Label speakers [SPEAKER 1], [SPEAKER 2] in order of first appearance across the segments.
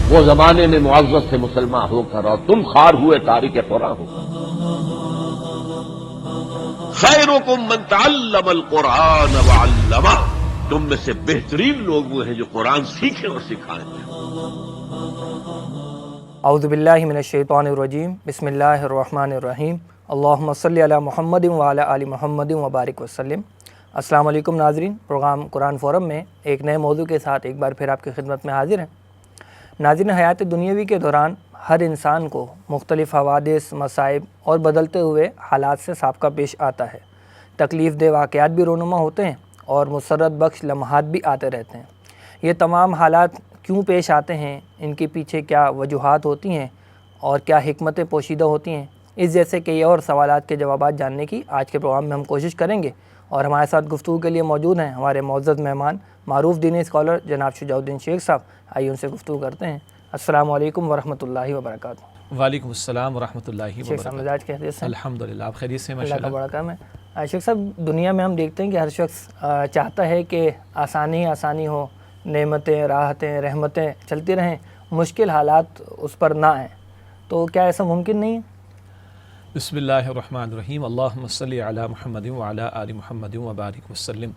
[SPEAKER 1] وہ زمانے میں معزز سے مسلمان ہو کر اور تم خوار ہوئے تارک قرآن ہو۔ خیرکم من تعلم القرآن وعلمہ، تم میں سے بہترین لوگ وہ ہیں جو قرآن سیکھیں اور سکھائیں۔
[SPEAKER 2] اعوذ باللہ من الشیطان الرجیم، بسم اللہ الرحمن الرحیم، اللہم صلی علی محمد وعلی آل محمد وبارک وسلم۔ السلام علیکم ناظرین، پروگرام قرآن فورم میں ایک نئے موضوع کے ساتھ ایک بار پھر آپ کی خدمت میں حاضر ہیں۔ ناظرین، حیات دنیاوی کے دوران ہر انسان کو مختلف حوادث، مصائب اور بدلتے ہوئے حالات سے سابقہ پیش آتا ہے۔ تکلیف دہ واقعات بھی رونما ہوتے ہیں اور مسرت بخش لمحات بھی آتے رہتے ہیں۔ یہ تمام حالات کیوں پیش آتے ہیں، ان کے پیچھے کیا وجوہات ہوتی ہیں اور کیا حکمتیں پوشیدہ ہوتی ہیں، اس جیسے کئی اور سوالات کے جوابات جاننے کی آج کے پروگرام میں ہم کوشش کریں گے۔ اور ہمارے ساتھ گفتگو کے لیے موجود ہیں ہمارے معزز مہمان، معروف دینی اسکالر جناب شجاع الدین شیخ صاحب۔ آئیے ان سے گفتگو کرتے ہیں۔ السلام علیکم ورحمۃ اللہ وبرکاتہ۔
[SPEAKER 3] وعلیکم السلام ورحمۃ اللہ
[SPEAKER 2] شیخ صاحب
[SPEAKER 3] وبرکاتہ۔
[SPEAKER 2] مزاج خیریت سے؟
[SPEAKER 3] الحمدللہ، آپ خیریت سے؟
[SPEAKER 2] اللہ
[SPEAKER 3] ماشاء
[SPEAKER 2] کا
[SPEAKER 3] اللہ۔
[SPEAKER 2] بڑا کام ہے۔ شیخ صاحب، دنیا میں ہم دیکھتے ہیں کہ ہر شخص چاہتا ہے کہ آسانی آسانی ہو، نعمتیں، راحتیں، رحمتیں چلتی رہیں، مشکل حالات اس پر نہ آئیں، تو کیا ایسا ممکن نہیں ہے؟
[SPEAKER 3] بسم اللہ الرحمن الرحیم، اللہم صلی علی محمد وعلی آل محمد وبارک وسلم۔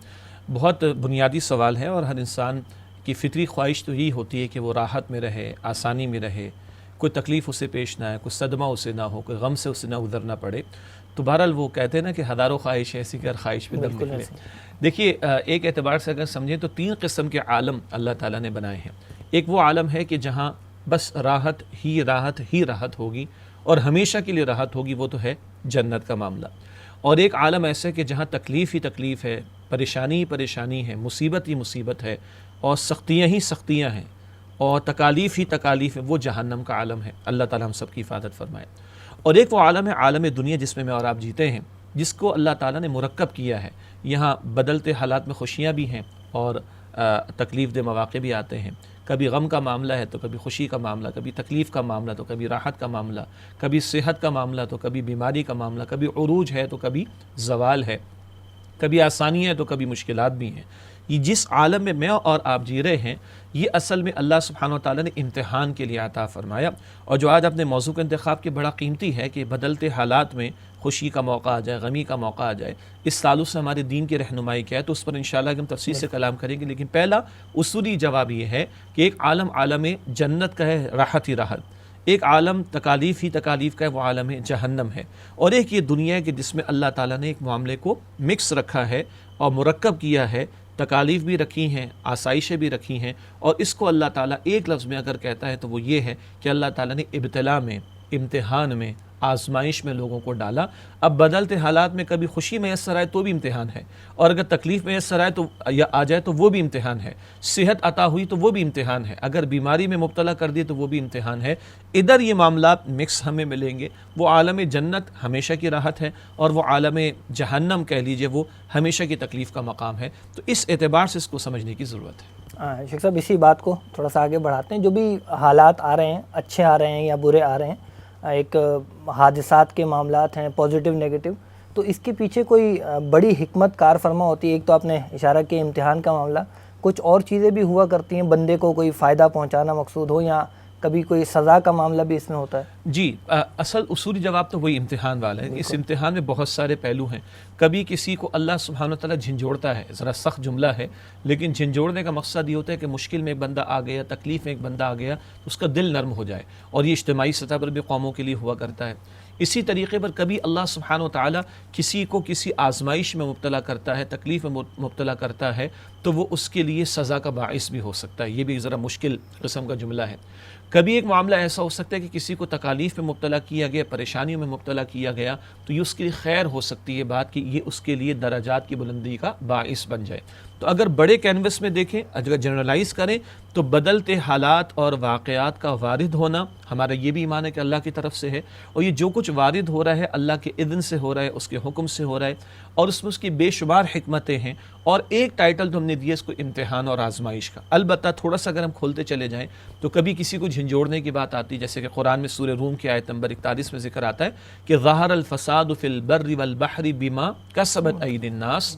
[SPEAKER 3] بہت بنیادی سوال ہے اور ہر انسان کی فطری خواہش تو یہی ہوتی ہے کہ وہ راحت میں رہے، آسانی میں رہے، کوئی تکلیف اسے پیش نہ آئے، کوئی صدمہ اسے نہ ہو، کوئی غم سے اسے نہ گزرنا پڑے۔ تو بہرحال وہ کہتے ہیں نا کہ ہزاروں خواہش ایسی کہ ہر خواہش پہ دم نکلے۔ دیکھیے، ایک اعتبار سے اگر سمجھیں تو تین قسم کے عالم اللہ تعالیٰ نے بنائے ہیں۔ ایک وہ عالم ہے کہ جہاں بس راحت ہی راحت ہوگی اور ہمیشہ کے لیے راحت ہوگی، وہ تو ہے جنت کا معاملہ۔ اور ایک عالم ایسا ہے کہ جہاں تکلیف ہی تکلیف ہے، پریشانی ہی پریشانی ہے، مصیبت ہی مصیبت ہے، اور سختیاں ہی سختیاں ہیں، اور تکالیف ہی تکالیف ہے، وہ جہنم کا عالم ہے۔ اللہ تعالیٰ ہم سب کی حفاظت فرمائے۔ اور ایک وہ عالم ہے، عالم دنیا، جس میں اور آپ جیتے ہیں، جس کو اللہ تعالیٰ نے مرکب کیا ہے۔ یہاں بدلتے حالات میں خوشیاں بھی ہیں اور تکلیف دہ مواقع بھی آتے ہیں۔ کبھی غم کا معاملہ ہے تو کبھی خوشی کا معاملہ، کبھی تکلیف کا معاملہ تو کبھی راحت کا معاملہ، کبھی صحت کا معاملہ تو کبھی بیماری کا معاملہ، کبھی عروج ہے تو کبھی زوال ہے، کبھی آسانی ہے تو کبھی مشکلات بھی ہیں۔ یہ جس عالم میں اور آپ جی رہے ہیں، یہ اصل میں اللہ سبحانہ وتعالیٰ نے امتحان کے لیے عطا فرمایا۔ اور جو آج اپنے موضوع کا انتخاب کے بڑا قیمتی ہے کہ بدلتے حالات میں خوشی کا موقع آ جائے، غمی کا موقع آ جائے، اس تعلق سے ہمارے دین کی رہنمائی کیا ہے، تو اس پر انشاءاللہ ہم تفصیل سے کلام کریں گے۔ لیکن پہلا اصولی جواب یہ ہے کہ ایک عالم جنت کا ہے، راحت ہی راحت۔ ایک عالم تکالیف ہی تکالیف کا ہے، وہ عالم جہنم ہے۔ اور ایک یہ دنیا ہے کہ جس میں اللہ تعالیٰ نے ایک معاملے کو مکس رکھا ہے اور مرکب کیا ہے، تکالیف بھی رکھی ہیں، آسائشیں بھی رکھی ہیں۔ اور اس کو اللہ تعالیٰ ایک لفظ میں اگر کہتا ہے تو وہ یہ ہے کہ اللہ تعالیٰ نے ابتلا میں، امتحان میں، آزمائش میں لوگوں کو ڈالا۔ اب بدلتے حالات میں کبھی خوشی میسر آئے تو بھی امتحان ہے، اور اگر تکلیف میسر آئے تو یا آ جائے تو وہ بھی امتحان ہے، صحت عطا ہوئی تو وہ بھی امتحان ہے، اگر بیماری میں مبتلا کر دی تو وہ بھی امتحان ہے۔ ادھر یہ معاملات مکس ہمیں ملیں گے۔ وہ عالم جنت ہمیشہ کی راحت ہے، اور وہ عالم جہنم کہہ لیجئے وہ ہمیشہ کی تکلیف کا مقام ہے۔ تو اس اعتبار سے اس کو سمجھنے کی ضرورت ہے۔
[SPEAKER 2] شیخ صاحب، اسی بات کو تھوڑا سا آگے بڑھاتے ہیں۔ جو بھی حالات آ رہے ہیں، اچھے آ رہے ہیں یا برے آ رہے ہیں، ایک حادثات کے معاملات ہیں، پازیٹیو نیگیٹو، تو اس کے پیچھے کوئی بڑی حکمت کار فرما ہوتی ہے۔ ایک تو آپ نے اشارہ کیا امتحان کا معاملہ، کچھ اور چیزیں بھی ہوا کرتی ہیں، بندے کو کوئی فائدہ پہنچانا مقصود ہو، یا کبھی کوئی سزا کا معاملہ بھی اس میں ہوتا ہے۔
[SPEAKER 3] جی، اصل اصولی جواب تو وہی امتحان والا ہے۔ اس امتحان میں بہت سارے پہلو ہیں۔ کبھی کسی کو اللہ سبحانہ وتعالیٰ جھنجھوڑتا ہے، ذرا سخت جملہ ہے، لیکن جھنجھوڑنے کا مقصد یہ ہوتا ہے کہ مشکل میں ایک بندہ آ گیا، تکلیف میں ایک بندہ آ گیا تو اس کا دل نرم ہو جائے، اور یہ اجتماعی سطح پر بھی قوموں کے لیے ہوا کرتا ہے۔ اسی طریقے پر کبھی اللہ سبحانہ وتعالیٰ کسی کو کسی آزمائش میں مبتلا کرتا ہے، تکلیف میں مبتلا کرتا ہے، تو وہ اس کے لیے سزا کا باعث بھی ہو سکتا ہے۔ یہ بھی ذرا مشکل قسم کا جملہ ہے۔ کبھی ایک معاملہ ایسا ہو سکتا ہے کہ کسی کو تکالیف میں مبتلا کیا گیا، پریشانیوں میں مبتلا کیا گیا، تو یہ اس کے لیے خیر ہو سکتی ہے بات کہ یہ اس کے لیے درجات کی بلندی کا باعث بن جائے۔ تو اگر بڑے کینوس میں دیکھیں، اگر جنرلائز کریں، تو بدلتے حالات اور واقعات کا وارد ہونا ہمارا یہ بھی ایمان ہے کہ اللہ کی طرف سے ہے، اور یہ جو کچھ وارد ہو رہا ہے اللہ کے اذن سے ہو رہا ہے، اس کے حکم سے ہو رہا ہے، اور اس میں اس کی بے شمار حکمتیں ہیں۔ اور ایک ٹائٹل تو ہم نے دیا اس کو امتحان اور آزمائش کا۔ البتہ تھوڑا سا اگر ہم کھولتے چلے جائیں تو کبھی کسی کو جھنجھوڑنے کی بات آتی ہے، جیسے کہ قرآن میں سورہ روم کی آیت نمبر 41 میں ذکر آتا ہے کہ ظہر الفساد فی البر والبحر بما کسبت ایدی الناس،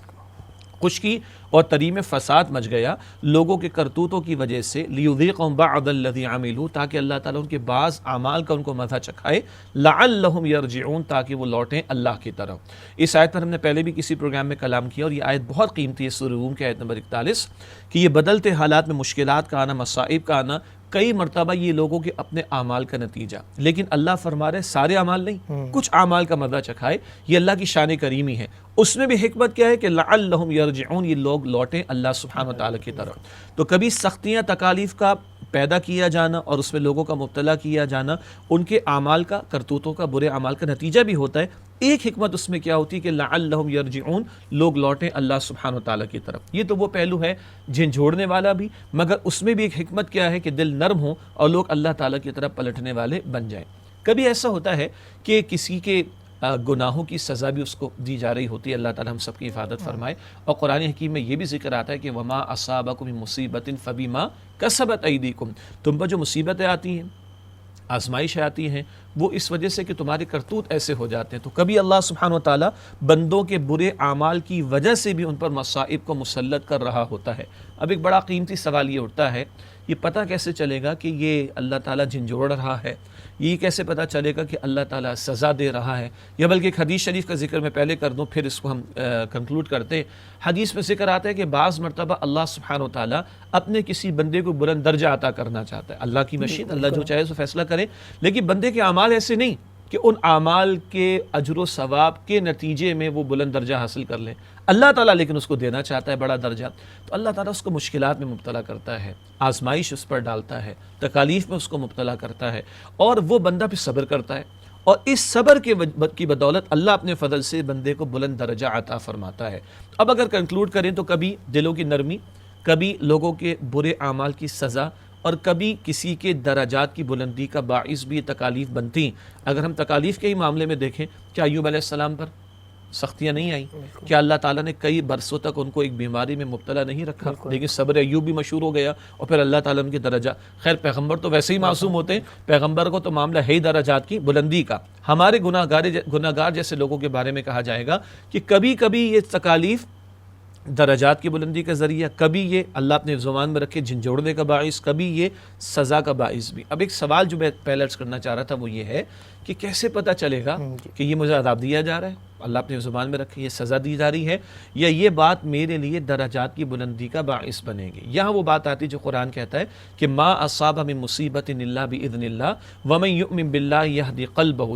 [SPEAKER 3] خشکی اور تری میں فساد مچ گیا لوگوں کے کرتوتوں کی وجہ سے، لیذیقہم بعض الذی عملوا، تاکہ اللہ تعالیٰ ان کے بعض اعمال کا ان کو مزہ چکھائے، لعلہم یرجعون، تاکہ وہ لوٹیں اللہ کی طرف۔ اس آیت پر ہم نے پہلے بھی کسی پروگرام میں کلام کیا، اور یہ آیت بہت قیمتی ہے، سورہ روم کی آیت نمبر 41، کہ یہ بدلتے حالات میں مشکلات کا آنا، مصائب کا آنا، کئی مرتبہ یہ لوگوں کے اپنے اعمال کا نتیجہ، لیکن اللہ فرما رہے سارے اعمال نہیں، کچھ اعمال کا مزہ چکھائے، یہ اللہ کی شان کریمی ہے۔ اس میں بھی حکمت کیا ہے کہ لعلہم یرجعون، یہ لوگ لوٹیں اللہ سبحانہ وتعالی کی طرف۔ تو کبھی سختیاں، تکالیف کا پیدا کیا جانا اور اس میں لوگوں کا مبتلا کیا جانا ان کے اعمال کا، کرتوتوں کا، برے اعمال کا نتیجہ بھی ہوتا ہے۔ ایک حکمت اس میں کیا ہوتی ہے کہ لعلہم یرجعون، لوگ لوٹیں اللہ سبحانہ وتعالی کی طرف۔ یہ تو وہ پہلو ہے جھنجھوڑنے والا بھی، مگر اس میں بھی ایک حکمت کیا ہے کہ دل نرم ہو اور لوگ اللہ تعالیٰ کی طرف پلٹنے والے بن جائیں۔ کبھی ایسا ہوتا ہے کہ کسی کے گناہوں کی سزا بھی اس کو دی جا رہی ہوتی ہے، اللہ تعالیٰ ہم سب کی حفاظت فرمائے۔ اور قرآن حکیم میں یہ بھی ذکر آتا ہے کہ وما اصابکم من مصیبت فبما کسبت ایدیکم، تم پر جو مصیبتیں آتی ہیں، آزمائشیں آتی ہیں، وہ اس وجہ سے کہ تمہارے کرتوت ایسے ہو جاتے ہیں۔ تو کبھی اللہ سبحانہ وتعالیٰ بندوں کے برے اعمال کی وجہ سے بھی ان پر مصائب کو مسلط کر رہا ہوتا ہے۔ اب ایک بڑا قیمتی سوال یہ اٹھتا ہے، یہ پتہ کیسے چلے گا کہ یہ اللہ تعالیٰ جھنجھوڑ رہا ہے؟ یہ کیسے پتہ چلے گا کہ اللہ تعالیٰ سزا دے رہا ہے؟ یا بلکہ ایک حدیث شریف کا ذکر میں پہلے کر دوں، پھر اس کو ہم کنکلوڈ کرتے ہیں۔ حدیث میں ذکر آتا ہے کہ بعض مرتبہ اللہ سبحانہ وتعالیٰ اپنے کسی بندے کو بلند درجہ عطا کرنا چاہتا ہے، اللہ کی مشیت، اللہ جو چاہے سو فیصلہ کرے، لیکن بندے کے اعمال ایسے نہیں کہ ان اعمال کے اجر و ثواب کے نتیجے میں وہ بلند درجہ حاصل کر لیں۔ اللہ تعالیٰ لیکن اس کو دینا چاہتا ہے بڑا درجہ، تو اللہ تعالیٰ اس کو مشکلات میں مبتلا کرتا ہے، آزمائش اس پر ڈالتا ہے، تکالیف میں اس کو مبتلا کرتا ہے، اور وہ بندہ پھر صبر کرتا ہے، اور اس صبر کی بدولت اللہ اپنے فضل سے بندے کو بلند درجہ عطا فرماتا ہے۔ اب اگر کنکلوڈ کریں تو کبھی دلوں کی نرمی، کبھی لوگوں کے برے اعمال کی سزا، اور کبھی کسی کے درجات کی بلندی کا باعث بھی تکالیف بنتی۔ اگر ہم تکالیف کے ہی معاملے میں دیکھیں، کیا ایوب علیہ السلام پر سختیاں نہیں آئیں؟ کیا اللہ تعالیٰ نے کئی برسوں تک ان کو ایک بیماری میں مبتلا نہیں رکھا؟ لیکن صبر ایوب بھی مشہور ہو گیا، اور پھر اللہ تعالیٰ ان کے درجہ، خیر پیغمبر تو ویسے ہی معصوم ہوتے ہیں، پیغمبر کو تو معاملہ ہے ہی درجات کی بلندی کا۔ ہمارے گناہ گار جیسے لوگوں کے بارے میں کہا جائے گا کہ کبھی کبھی یہ تکالیف درجات کی بلندی کا ذریعہ، کبھی یہ اللہ اپنے زبان میں رکھے جھنجھوڑنے کا باعث، کبھی یہ سزا کا باعث بھی۔ اب ایک سوال جو میں پہلے عرض کرنا چاہ رہا تھا وہ یہ ہے کہ کیسے پتہ چلے گا کہ یہ مجھے عذاب دیا جا رہا ہے، اللہ اپنے زبان میں رکھے، یہ سزا دی جا رہی ہے، یا یہ بات میرے لیے درجات کی بلندی کا باعث بنے گی؟ یہاں وہ بات آتی جو قرآن کہتا ہے کہ ما اصاب من مصیبت الا باذن اللہ ومن یؤمن باللہ یہدی قلبہ،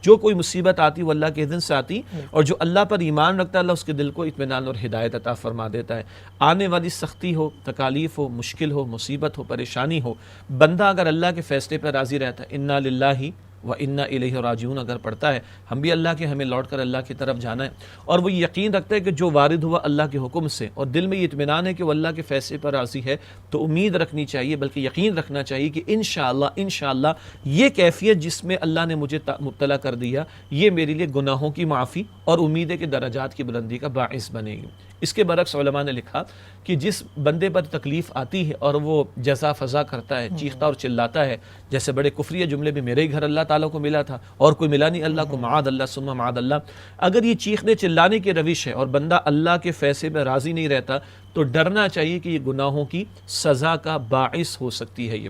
[SPEAKER 3] جو کوئی مصیبت آتی وہ اللہ کے اذن سے آتی، اور جو اللہ پر ایمان رکھتا ہے اللہ اس کے دل کو اطمینان اور ہدایت عطا فرما دیتا ہے۔ آنے والی سختی ہو، تکالیف ہو، مشکل ہو، مصیبت ہو، پریشانی ہو، بندہ اگر اللہ کے فیصلے پر راضی رہتا ہے، انا للہ و انا الیہ راجعون اگر پڑھتا ہے، ہم بھی اللہ کے، ہمیں لوٹ کر اللہ کی طرف جانا ہے، اور وہ یقین رکھتا ہے کہ جو وارد ہوا اللہ کے حکم سے، اور دل میں یہ اطمینان ہے کہ وہ اللہ کے فیصلے پر راضی ہے، تو امید رکھنی چاہیے، بلکہ یقین رکھنا چاہیے کہ انشاءاللہ یہ کیفیت جس میں اللہ نے مجھے مبتلا کر دیا، یہ میرے لیے گناہوں کی معافی اور امید ہے کہ درجات کی بلندی کا باعث بنے گی۔ اس کے برعکس علماء نے لکھا کہ جس بندے پر تکلیف آتی ہے اور وہ جزا فضا کرتا ہے، چیختا اور چلاتا ہے، جیسے بڑے کفریہ جملے میں میرے ہی گھر اللہ تعالیٰ کو ملا تھا اور کوئی ملا نہیں اللہ کو، معاذ اللہ ثم معاذ اللہ، اگر یہ چیخنے چلانے کی روش ہے اور بندہ اللہ کے فیصلے میں راضی نہیں رہتا تو ڈرنا چاہیے کہ یہ گناہوں کی سزا کا باعث ہو سکتی ہے۔ یہ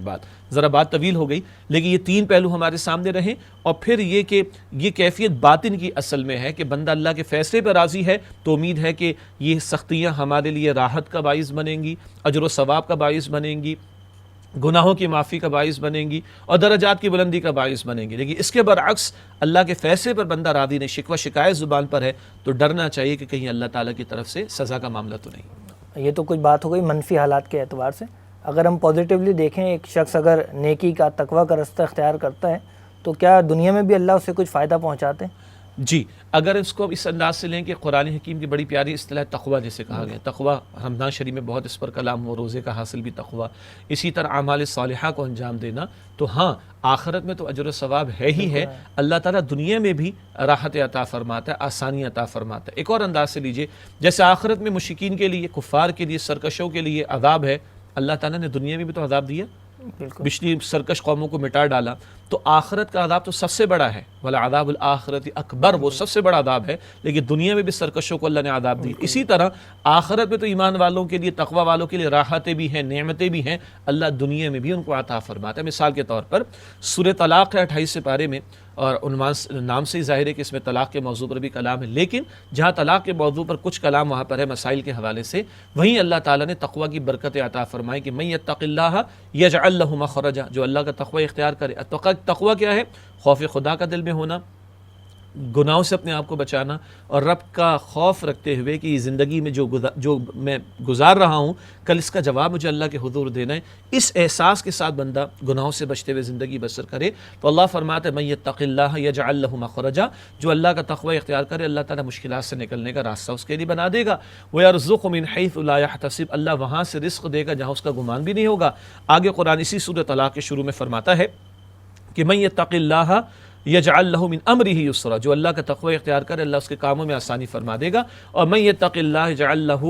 [SPEAKER 3] ذرا بات طویل ہو گئی، لیکن یہ تین پہلو ہمارے سامنے رہیں، اور پھر یہ کہ یہ کیفیت باطن کی اصل میں ہے کہ بندہ اللہ کے فیصلے پر راضی ہے تو امید ہے کہ یہ سختیاں ہمارے لیے راحت کا باعث بنیں گی، اجر و ثواب کا باعث بنیں گی، گناہوں کی معافی کا باعث بنیں گی، اور درجات کی بلندی کا باعث بنیں گی۔ لیکن اس کے برعکس اللہ کے فیصلے پر بندہ راضی نہیں، شکوہ شکایت زبان پر ہے، تو ڈرنا چاہیے کہ کہیں اللہ تعالیٰ کی طرف سے سزا کا معاملہ تو نہیں۔
[SPEAKER 2] یہ تو کچھ بات ہو گئی منفی حالات کے اعتبار سے۔ اگر ہم پازیٹیولی دیکھیں، ایک شخص اگر نیکی کا، تقوی کا رستہ اختیار کرتا ہے تو کیا دنیا میں بھی اللہ اسے کچھ فائدہ پہنچاتے ہیں؟
[SPEAKER 3] جی، اگر اس کو اس انداز سے لیں کہ قرآن حکیم کی بڑی پیاری اصطلاح تقوی جسے کہا گیا، تقوی رمضان شریف میں بہت اس پر کلام ہو، روزے کا حاصل بھی تقوی، اسی طرح اعمال صالحہ کو انجام دینا، تو ہاں آخرت میں تو اجر و ثواب ہے ہی ہے، اللہ تعالیٰ دنیا میں بھی راحت عطا فرماتا ہے، آسانی عطا فرماتا ہے۔ ایک اور انداز سے لیجئے، جیسے آخرت میں مشرکین کے لیے، کفار کے لیے، سرکشوں کے لیے عذاب ہے، اللہ تعالیٰ نے دنیا میں بھی تو عذاب دیا، پچھلی سرکش قوموں کو مٹا ڈالا، تو آخرت کا عذاب تو سب سے بڑا ہے، وَلَعَذَابُ الْآخِرَةِ اکبر، وہ سب سے بڑا عذاب ہے، لیکن دنیا میں بھی سرکشوں کو اللہ نے عذاب دی۔ اسی طرح آخرت میں تو ایمان والوں کے لیے، تقوی والوں کے لیے راحتیں بھی ہیں، نعمتیں بھی ہیں، اللہ دنیا میں بھی ان کو عطا فرماتا ہے۔ مثال کے طور پر سورہ طلاق ہے 28 پارے میں، اور عنوان نام سے ہی ظاہر ہے کہ اس میں طلاق کے موضوع پر بھی کلام ہے، لیکن جہاں طلاق کے موضوع پر کچھ کلام وہاں پر ہے مسائل کے حوالے سے، وہیں اللہ تعالیٰ نے تقوی کی برکت عطا فرمائی کہ من یتق اللہ یجعل لہ مخرجا، جو اللہ کا تقوی اختیار کرے۔ تقوی کیا ہے؟ خوف خدا کا دل میں ہونا، گناہوں سے اپنے آپ کو بچانا، اور رب کا خوف رکھتے ہوئے کہ یہ زندگی میں جو میں گزار رہا ہوں، کل اس کا جواب مجھے اللہ کے حضور دینا ہے، اس احساس کے ساتھ بندہ گناہوں سے بچتے ہوئے زندگی بسر کرے تو اللہ فرماتا ہے من یتق اللہ یجعل لہ مخرجا، جو اللہ کا تقوی اختیار کرے اللہ تعالیٰ مشکلات سے نکلنے کا راستہ اس کے لیے بنا دے گا۔ وَيَرْزُقُ مِنْ حَيْثُ لَا يَحْتَسِبُ، اللہ وہاں سے رزق دے گا جہاں اس کا گمان بھی نہیں ہوگا۔ آگے قرآن اسی سورہ طلاق کے شروع میں فرماتا ہے کہ من یتق اللہ یجعل لہ من امرہ یسرا، جو اللہ کا تقوی اختیار کرے اللہ اس کے کاموں میں آسانی فرما دے گا۔ اور من یتق اللہ یجعل لہ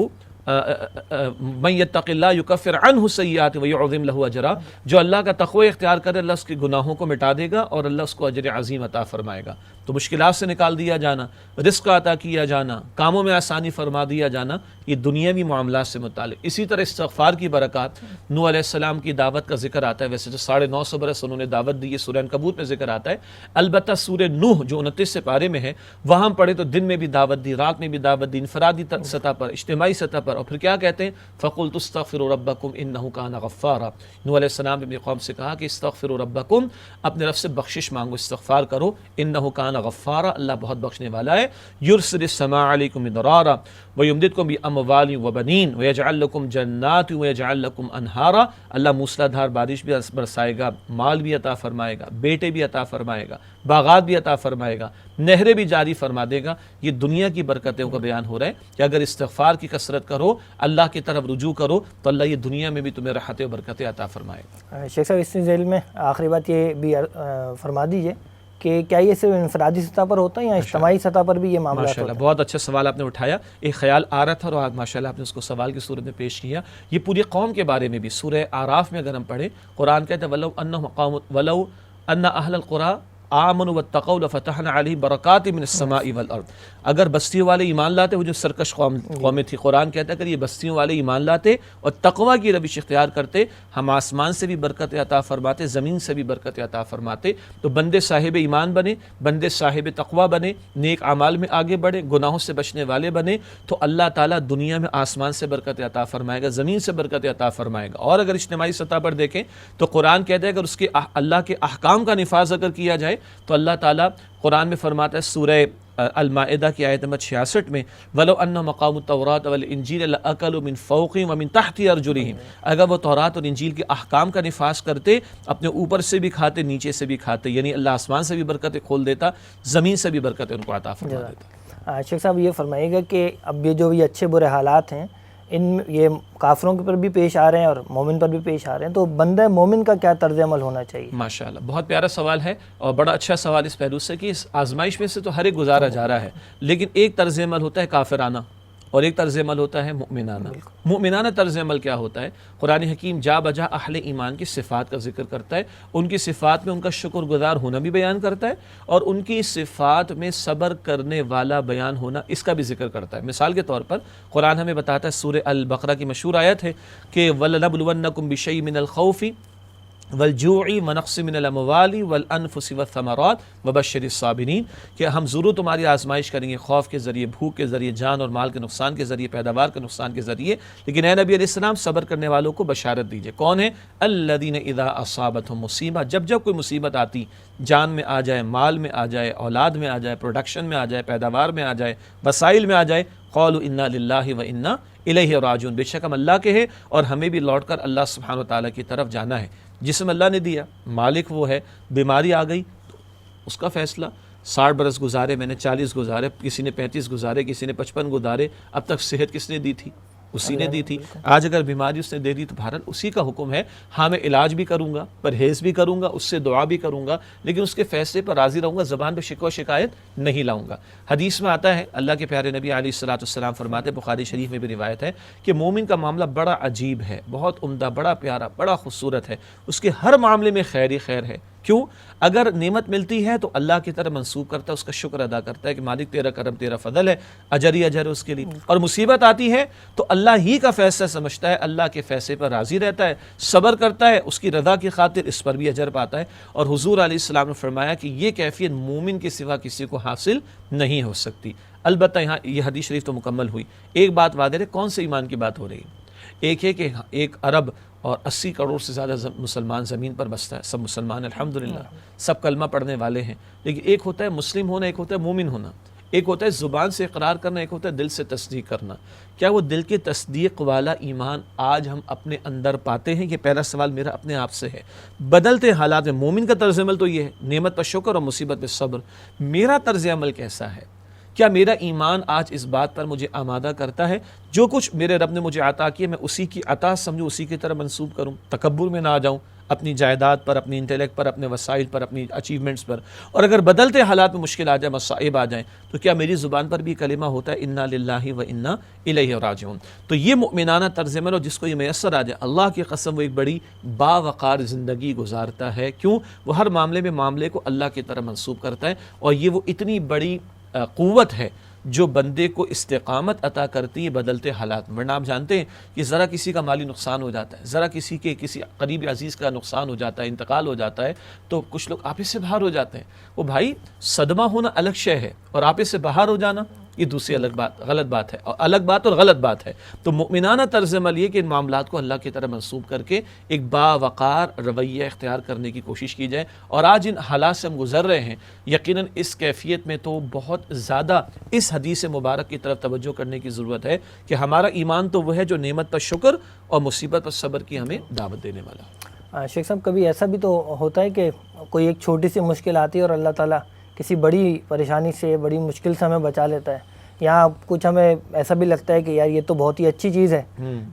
[SPEAKER 3] من یتق اللہ یکفر عنہ سیئات ویعظم لہ اجرا، جو اللہ کا تقوی اختیار کرے اللہ اس کے گناہوں کو مٹا دے گا اور اللہ اس کو اجر عظیم عطا فرمائے گا۔ تو مشکلات سے نکال دیا جانا، رزق عطا کیا جانا، کاموں میں آسانی فرما دیا جانا، یہ دنیاوی معاملات سے متعلق۔ اسی طرح استغفار کی برکات، نوح علیہ السلام کی دعوت کا ذکر آتا ہے، ویسے تو 950 برس انہوں نے دعوت دی، یہ سورہ عنکبوت میں ذکر آتا ہے، البتہ سورہ نوح جو 29 پارے میں ہے وہاں ہم پڑھے تو دن میں بھی دعوت دی، رات میں بھی دعوت دی، انفرادی سطح پر، اجتماعی سطح پر، اور پھر کیا کہتے ہیں فَقُلْتُ اسْتَغْفِرُوا رَبَّكُمْ إِنَّهُ كَانَ غَفَّارًا۔ نوح علیہ السلام نے اپنی قوم سے کہا کہ استغفروا ربکم، اپنے رب سے بخشش مانگو، استغفار کرو، انہ کان غفارا، اللہ بہت بخشنے والا ہے، یرسل السماء علیکم مدرارا ویمددکم باموال وبنین ویجعل لکم جنات ویجعل لکم انہارا، اللہ موسلا دھار بارش بھی برسائے گا، مال بھی عطا فرمائے گا، بیٹے بھی عطا فرمائے گا، باغات بھی عطا فرمائے گا، نہریں بھی جاری فرما دے گا۔ یہ دنیا کی برکتوں کا بیان ہو رہا ہے کہ اگر استغفار کی کثرت کرو، اللہ کی طرف رجوع کرو تو اللہ یہ دنیا میں بھی تمہیں راحتیں و برکتیں عطا فرمائے گا۔
[SPEAKER 2] شیخ صاحب اس ذیل میں آخری بات یہ بھی فرما دیجئے کہ کیا یہ صرف انفرادی سطح پر ہوتا ہے یا اجتماعی سطح پر بھی یہ معاملات ہوتا ہے؟
[SPEAKER 3] ماشاءاللہ بہت اچھا سوال آپ نے اٹھایا، ایک خیال آ رہا تھا اور آج ماشاءاللہ آپ نے اس کو سوال کی صورت میں پیش کیا۔ یہ پوری قوم کے بارے میں بھی سورہ اعراف میں اگر ہم پڑھیں، قرآن کہتے ہیں وَلَوْ أَنَّ أَهْلَ الْقُرَىٰ آمنوا واتقوا لفتحنا علیہم برکات من السماء والارض، اگر بستیوں والے ایمان لاتے، وہ جو سرکش قومیں تھی، قرآن کہتا ہے اگر یہ بستیوں والے ایمان لاتے اور تقوی کی روش اختیار کرتے، ہم آسمان سے بھی برکت عطا فرماتے، زمین سے بھی برکت عطا فرماتے۔ تو بندے صاحب ایمان بنے، بندے صاحب تقوی بنے، نیک اعمال میں آگے بڑھے، گناہوں سے بچنے والے بنے، تو اللہ تعالیٰ دنیا میں آسمان سے برکت عطا فرمائے گا، زمین سے برکت عطا فرمائے گا۔ اور اگر اجتماعی سطح پر دیکھیں تو قرآن کہتا ہے اگر اس کے اللہ کے احکام کا نفاذ اگر کیا جائے تو اللہ تعالیٰ قرآن میں فرماتا ہے سورہ المائدہ کی آیت نمبر 66 میں وَلَوْ أَنَّهُمْ أَقَامُوا التَّوْرَاةَ وَالْإِنْجِيلَ لَأَكَلُوا مِنْ فَوْقِهِمْ وَمِنْ تَحْتِ أَرْجُلِهِمْ، اگر وہ تورات اور انجیل کے احکام کا نفاذ کرتے، اپنے اوپر سے بھی کھاتے، نیچے سے بھی کھاتے، یعنی اللہ آسمان سے بھی برکتیں کھول دیتا، زمین سے بھی برکتیں ان کو عطا فرما دیتا۔
[SPEAKER 2] شیخ صاحب یہ فرمائیے گا کہ اب یہ جو یہ اچھے برے حالات ہیں یہ کافروں کے پر بھی پیش آ رہے ہیں اور مومن پر بھی پیش آ رہے ہیں، تو بندہ مومن کا کیا طرز عمل ہونا چاہیے؟
[SPEAKER 3] ماشاءاللہ بہت پیارا سوال ہے اور بڑا اچھا سوال اس پہلو سے کہ اس آزمائش میں سے تو ہر ایک گزارا جا رہا ہے، لیکن ایک طرز عمل ہوتا ہے کافرانہ اور ایک طرز عمل ہوتا ہے مؤمنانہ۔ مؤمنانہ طرز عمل کیا ہوتا ہے؟ قرآن حکیم جا بجا اہل ایمان کی صفات کا ذکر کرتا ہے، ان کی صفات میں ان کا شکر گزار ہونا بھی بیان کرتا ہے اور ان کی صفات میں صبر کرنے والا بیان ہونا اس کا بھی ذکر کرتا ہے۔ مثال کے طور پر قرآن ہمیں بتاتا ہے سورہ البقرہ کی مشہور آیت ہے کہ وَلَنَبْلُوَنَّكُمْ بِشَيْءٍ مِّنَ الْخَوْفِ والجوع ونقص من الاموال والانفس والثمرات وبشر الصابرین، کہ ہم ضرور تمہاری آزمائش کریں گے، خوف کے ذریعے، بھوک کے ذریعے، جان اور مال کے نقصان کے ذریعے، پیداوار کے نقصان کے ذریعے، لیکن اے نبی علیہ السلام صبر کرنے والوں کو بشارت دیجئے۔ کون ہے؟ الذین اذا اصابتهم مصیبہ، جب کوئی مصیبت آتی، جان میں آ جائے، مال میں آ جائے، اولاد میں آ جائے، پروڈکشن میں آ جائے، پیداوار میں آ جائے، وسائل میں آ جائے، قالوا انا للہ وانا الیہ راجعون، بے شک ہم اللہ کے ہیں اور ہمیں بھی لوٹ کر اللہ سبحانہ وتعالیٰ کی طرف جانا ہے۔ جسم اللہ نے دیا، مالک وہ ہے، بیماری آ گئی تو اس کا فیصلہ، 60 برس گزارے، میں نے 40 گزارے، کسی نے 35 گزارے، کسی نے 55 گزارے، اب تک صحت کس نے دی تھی؟ اسی نے دی تھی۔ آج اگر بیماری اس نے دے دی تو بہرحال اسی کا حکم ہے، ہاں میں علاج بھی کروں گا، پرہیز بھی کروں گا، اس سے دعا بھی کروں گا، لیکن اس کے فیصلے پر راضی رہوں گا، زبان پہ شکوہ شکایت نہیں لاؤں گا۔ حدیث میں آتا ہے، اللہ کے پیارے نبی علیہ الصلوۃ والسلام فرماتے، بخاری شریف میں بھی روایت ہے کہ مومن کا معاملہ بڑا عجیب ہے، بہت عمدہ، بڑا پیارا، بڑا خوبصورت ہے، اس کے ہر معاملے میں خیر ہی خیر ہے، کیوں؟ اگر نعمت ملتی ہے تو اللہ کی طرف منسوب کرتا ہے، اس کا شکر ادا کرتا ہے کہ مالک تیرا کرم تیرا فضل ہے، اجر ہی اجر ہے اس کے لیے. اور مصیبت آتی ہے تو اللہ ہی کا فیصلہ سمجھتا ہے، اللہ کے فیصلے پر راضی رہتا ہے، صبر کرتا ہے، اس کی رضا کی خاطر اس پر بھی اجر پاتا ہے. اور حضور علیہ السلام نے فرمایا کہ یہ کیفیت مومن کے سوا کسی کو حاصل نہیں ہو سکتی. البتہ یہاں یہ حدیث شریف تو مکمل ہوئی. ایک بات واضح ہے، کون سے ایمان کی بات ہو رہی ہے؟ ایک ہے کہ ایک ارب اور 80 کروڑ سے زیادہ مسلمان زمین پر بستا ہے، سب مسلمان الحمدللہ، سب کلمہ پڑھنے والے ہیں. لیکن ایک ہوتا ہے مسلم ہونا، ایک ہوتا ہے مومن ہونا. ایک ہوتا ہے زبان سے اقرار کرنا، ایک ہوتا ہے دل سے تصدیق کرنا. کیا وہ دل کے تصدیق والا ایمان آج ہم اپنے اندر پاتے ہیں؟ یہ پہلا سوال میرا اپنے آپ سے ہے. بدلتے حالات میں مومن کا طرز عمل تو یہ ہے، نعمت پر شکر اور مصیبت پر صبر. میرا طرز عمل کیسا ہے؟ کیا میرا ایمان آج اس بات پر مجھے آمادہ کرتا ہے جو کچھ میرے رب نے مجھے عطا کیا میں اسی کی عطا سمجھوں، اسی کی طرح منسوب کروں، تکبر میں نہ آ جاؤں اپنی جائیداد پر، اپنی انٹلیکٹ پر، اپنے وسائل پر، اپنی اچیومنٹس پر. اور اگر بدلتے حالات میں مشکل آ جائے، مصائب آ جائیں، تو کیا میری زبان پر بھی کلمہ ہوتا ہے انا للہ و انا الیہ راجعون؟ تو یہ مؤمنانہ طرز عمل، اور جس کو یہ میسر آ جائے، اللہ کی قسم وہ ایک بڑی باوقار زندگی گزارتا ہے. کیوں؟ وہ ہر معاملے میں معاملے کو اللہ کی طرح منسوب کرتا ہے. اور یہ وہ اتنی بڑی قوت ہے جو بندے کو استقامت عطا کرتی ہے بدلتے حالات میں. ورنہ آپ جانتے ہیں کہ ذرا کسی کا مالی نقصان ہو جاتا ہے، ذرا کسی قریب عزیز کا نقصان ہو جاتا ہے، انتقال ہو جاتا ہے، تو کچھ لوگ آپس سے باہر ہو جاتے ہیں. وہ بھائی صدمہ ہونا الگ شے ہے، اور آپس سے باہر ہو جانا یہ دوسری الگ بات، غلط بات ہے، اور الگ بات اور غلط بات ہے. تو مؤمنانہ طرز عمل یہ کہ ان معاملات کو اللہ کی طرح منسوب کر کے ایک باوقار رویہ اختیار کرنے کی کوشش کی جائے. اور آج ان حالات سے ہم گزر رہے ہیں، یقیناً اس کیفیت میں تو بہت زیادہ اس حدیث مبارک کی طرف توجہ کرنے کی ضرورت ہے کہ ہمارا ایمان تو وہ ہے جو نعمت پر شکر اور مصیبت پر صبر کی ہمیں دعوت دینے والا.
[SPEAKER 2] شیخ صاحب، کبھی ایسا بھی تو ہوتا ہے کہ کوئی ایک چھوٹی سی مشکل آتی ہے اور اللہ تعالیٰ کسی بڑی پریشانی سے، بڑی مشکل سے ہمیں بچا لیتا ہے. یہاں کچھ ہمیں ایسا بھی لگتا ہے کہ یار یہ تو بہت ہی اچھی چیز ہے،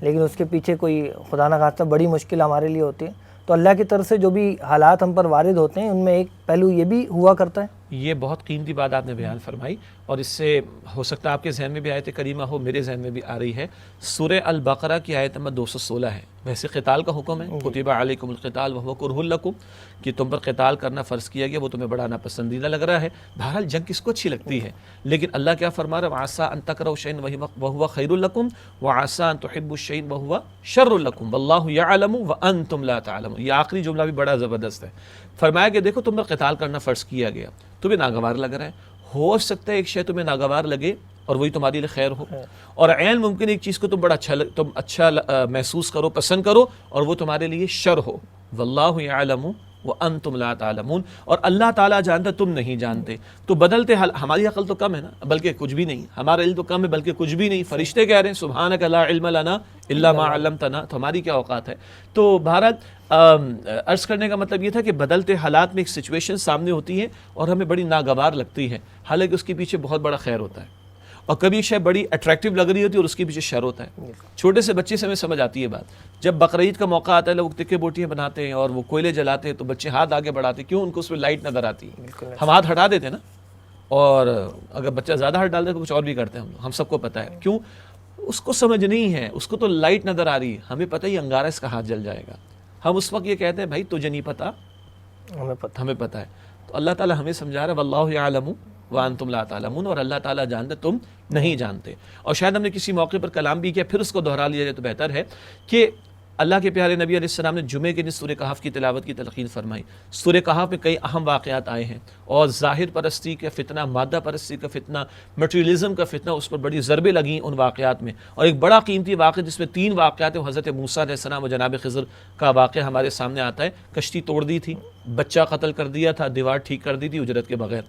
[SPEAKER 2] لیکن اس کے پیچھے کوئی خدا نہ خواستہ بڑی مشکل ہمارے لیے ہوتی ہے. تو اللہ کی طرف سے جو بھی حالات ہم پر وارد ہوتے ہیں ان میں ایک پہلو یہ بھی ہوا کرتا ہے.
[SPEAKER 3] یہ بہت قیمتی بات آپ نے بیان فرمائی، اور اس سے ہو سکتا ہے آپ کے ذہن میں بھی آیت کریمہ ہو، میرے ذہن میں بھی آ رہی ہے. سورہ البقرہ کی آیت نمبر 216 ہے. ویسے قتال کا حکم ہے، کتب علیکم القتال وہو کرہ لکم، کہ تم پر قتال کرنا فرض کیا گیا، وہ تمہیں بڑا ناپسندیدہ لگ رہا ہے. بہرحال جنگ کس کو اچھی لگتی ہے، لیکن اللہ کیا فرما رہا ہے؟ وعسیٰ ان تکرہوا شیئا وہو خیر لکم وعسیٰ ان تحبوا شیئا وہو شر لکم واللہ یعلم وانتم لا تعلمون. یہ آخری جملہ بھی بڑا زبردست ہے. فرمایا کہ دیکھو تم پر قتال کرنا فرض کیا گیا، تمہیں ناگوار لگ رہا ہے، ہو سکتا ہے ایک شے تمہیں ناگوار لگے اور وہی تمہارے لیے خیر ہو، اور عین ممکن ایک چیز کو تم بڑا اچھا محسوس کرو، پسند کرو، اور وہ تمہارے لیے شر ہو. واللہ یعلم وانتم لا تعلمون، اور اللہ تعالیٰ جانتا تم نہیں جانتے. تو بدلتے حال، ہماری عقل تو کم ہے نا، بلکہ کچھ بھی نہیں، ہمارا علم تو کم ہے بلکہ کچھ بھی نہیں. فرشتے کہہ رہے ہیں سبحانک لا علم لنا الا ما علمتنا، تو ہماری کیا اوقات ہے. تو بھارت عرض کرنے کا مطلب یہ تھا کہ بدلتے حالات میں ایک سچویشن سامنے ہوتی ہے اور ہمیں بڑی ناگوار لگتی ہے، حالانکہ اس کے پیچھے بہت بڑا خیر ہوتا ہے. اور کبھی ایک شے بڑی اٹریکٹیو لگ رہی ہوتی ہے اور اس کے پیچھے شر ہوتا ہے. چھوٹے سے بچے سے ہمیں سمجھ آتی ہے بات. جب بقرعید کا موقع آتا ہے، لوگ تکے بوٹیاں بناتے ہیں اور وہ کوئلے جلاتے ہیں، تو بچے ہاتھ آگے بڑھاتے ہیں. کیوں؟ ان کو اس میں لائٹ نظر آتی ہے. ہم ہاتھ ہٹا دیتے ہیں نا، اور اگر بچہ زیادہ ہاتھ ڈال دے تو کچھ اور بھی کرتے ہیں ہم سب کو پتہ ہے. کیوں؟ اس کو سمجھ نہیں ہے، اس کو تو لائٹ نظر آ رہی ہے. ہمیں پتہ ہی انگارہ اس کا ہاتھ جل جائے گا. ہم اس وقت یہ کہتے ہیں بھائی تجھے نہیں پتہ، ہمیں پتہ ہے. تو اللہ تعالیٰ ہمیں سمجھا رہا ہے واللہ یعلم وانتم لا تعلمون، اور اللہ تعالیٰ جانتے تم نہیں جانتے. اور شاید ہم نے کسی موقع پر کلام بھی کیا، پھر اس کو دہرا لیا جائے تو بہتر ہے کہ اللہ کے پیارے نبی علیہ السلام نے جمعے کے دن سورہ کہف کی تلاوت کی تلقین فرمائی. سورہ کہف میں کئی اہم واقعات آئے ہیں، اور ظاہر پرستی کا فتنہ، مادہ پرستی کا فتنہ، میٹریلزم کا فتنہ، اس پر بڑی ضربیں لگیں ان واقعات میں. اور ایک بڑا قیمتی واقعہ جس میں 3 واقعات ہیں، حضرت موسیٰ علیہ السلام اور جناب خضر کا واقعہ ہمارے سامنے آتا ہے. کشتی توڑ دی تھی، بچہ قتل کر دیا تھا، دیوار ٹھیک کر دی تھی اجرت کے بغیر.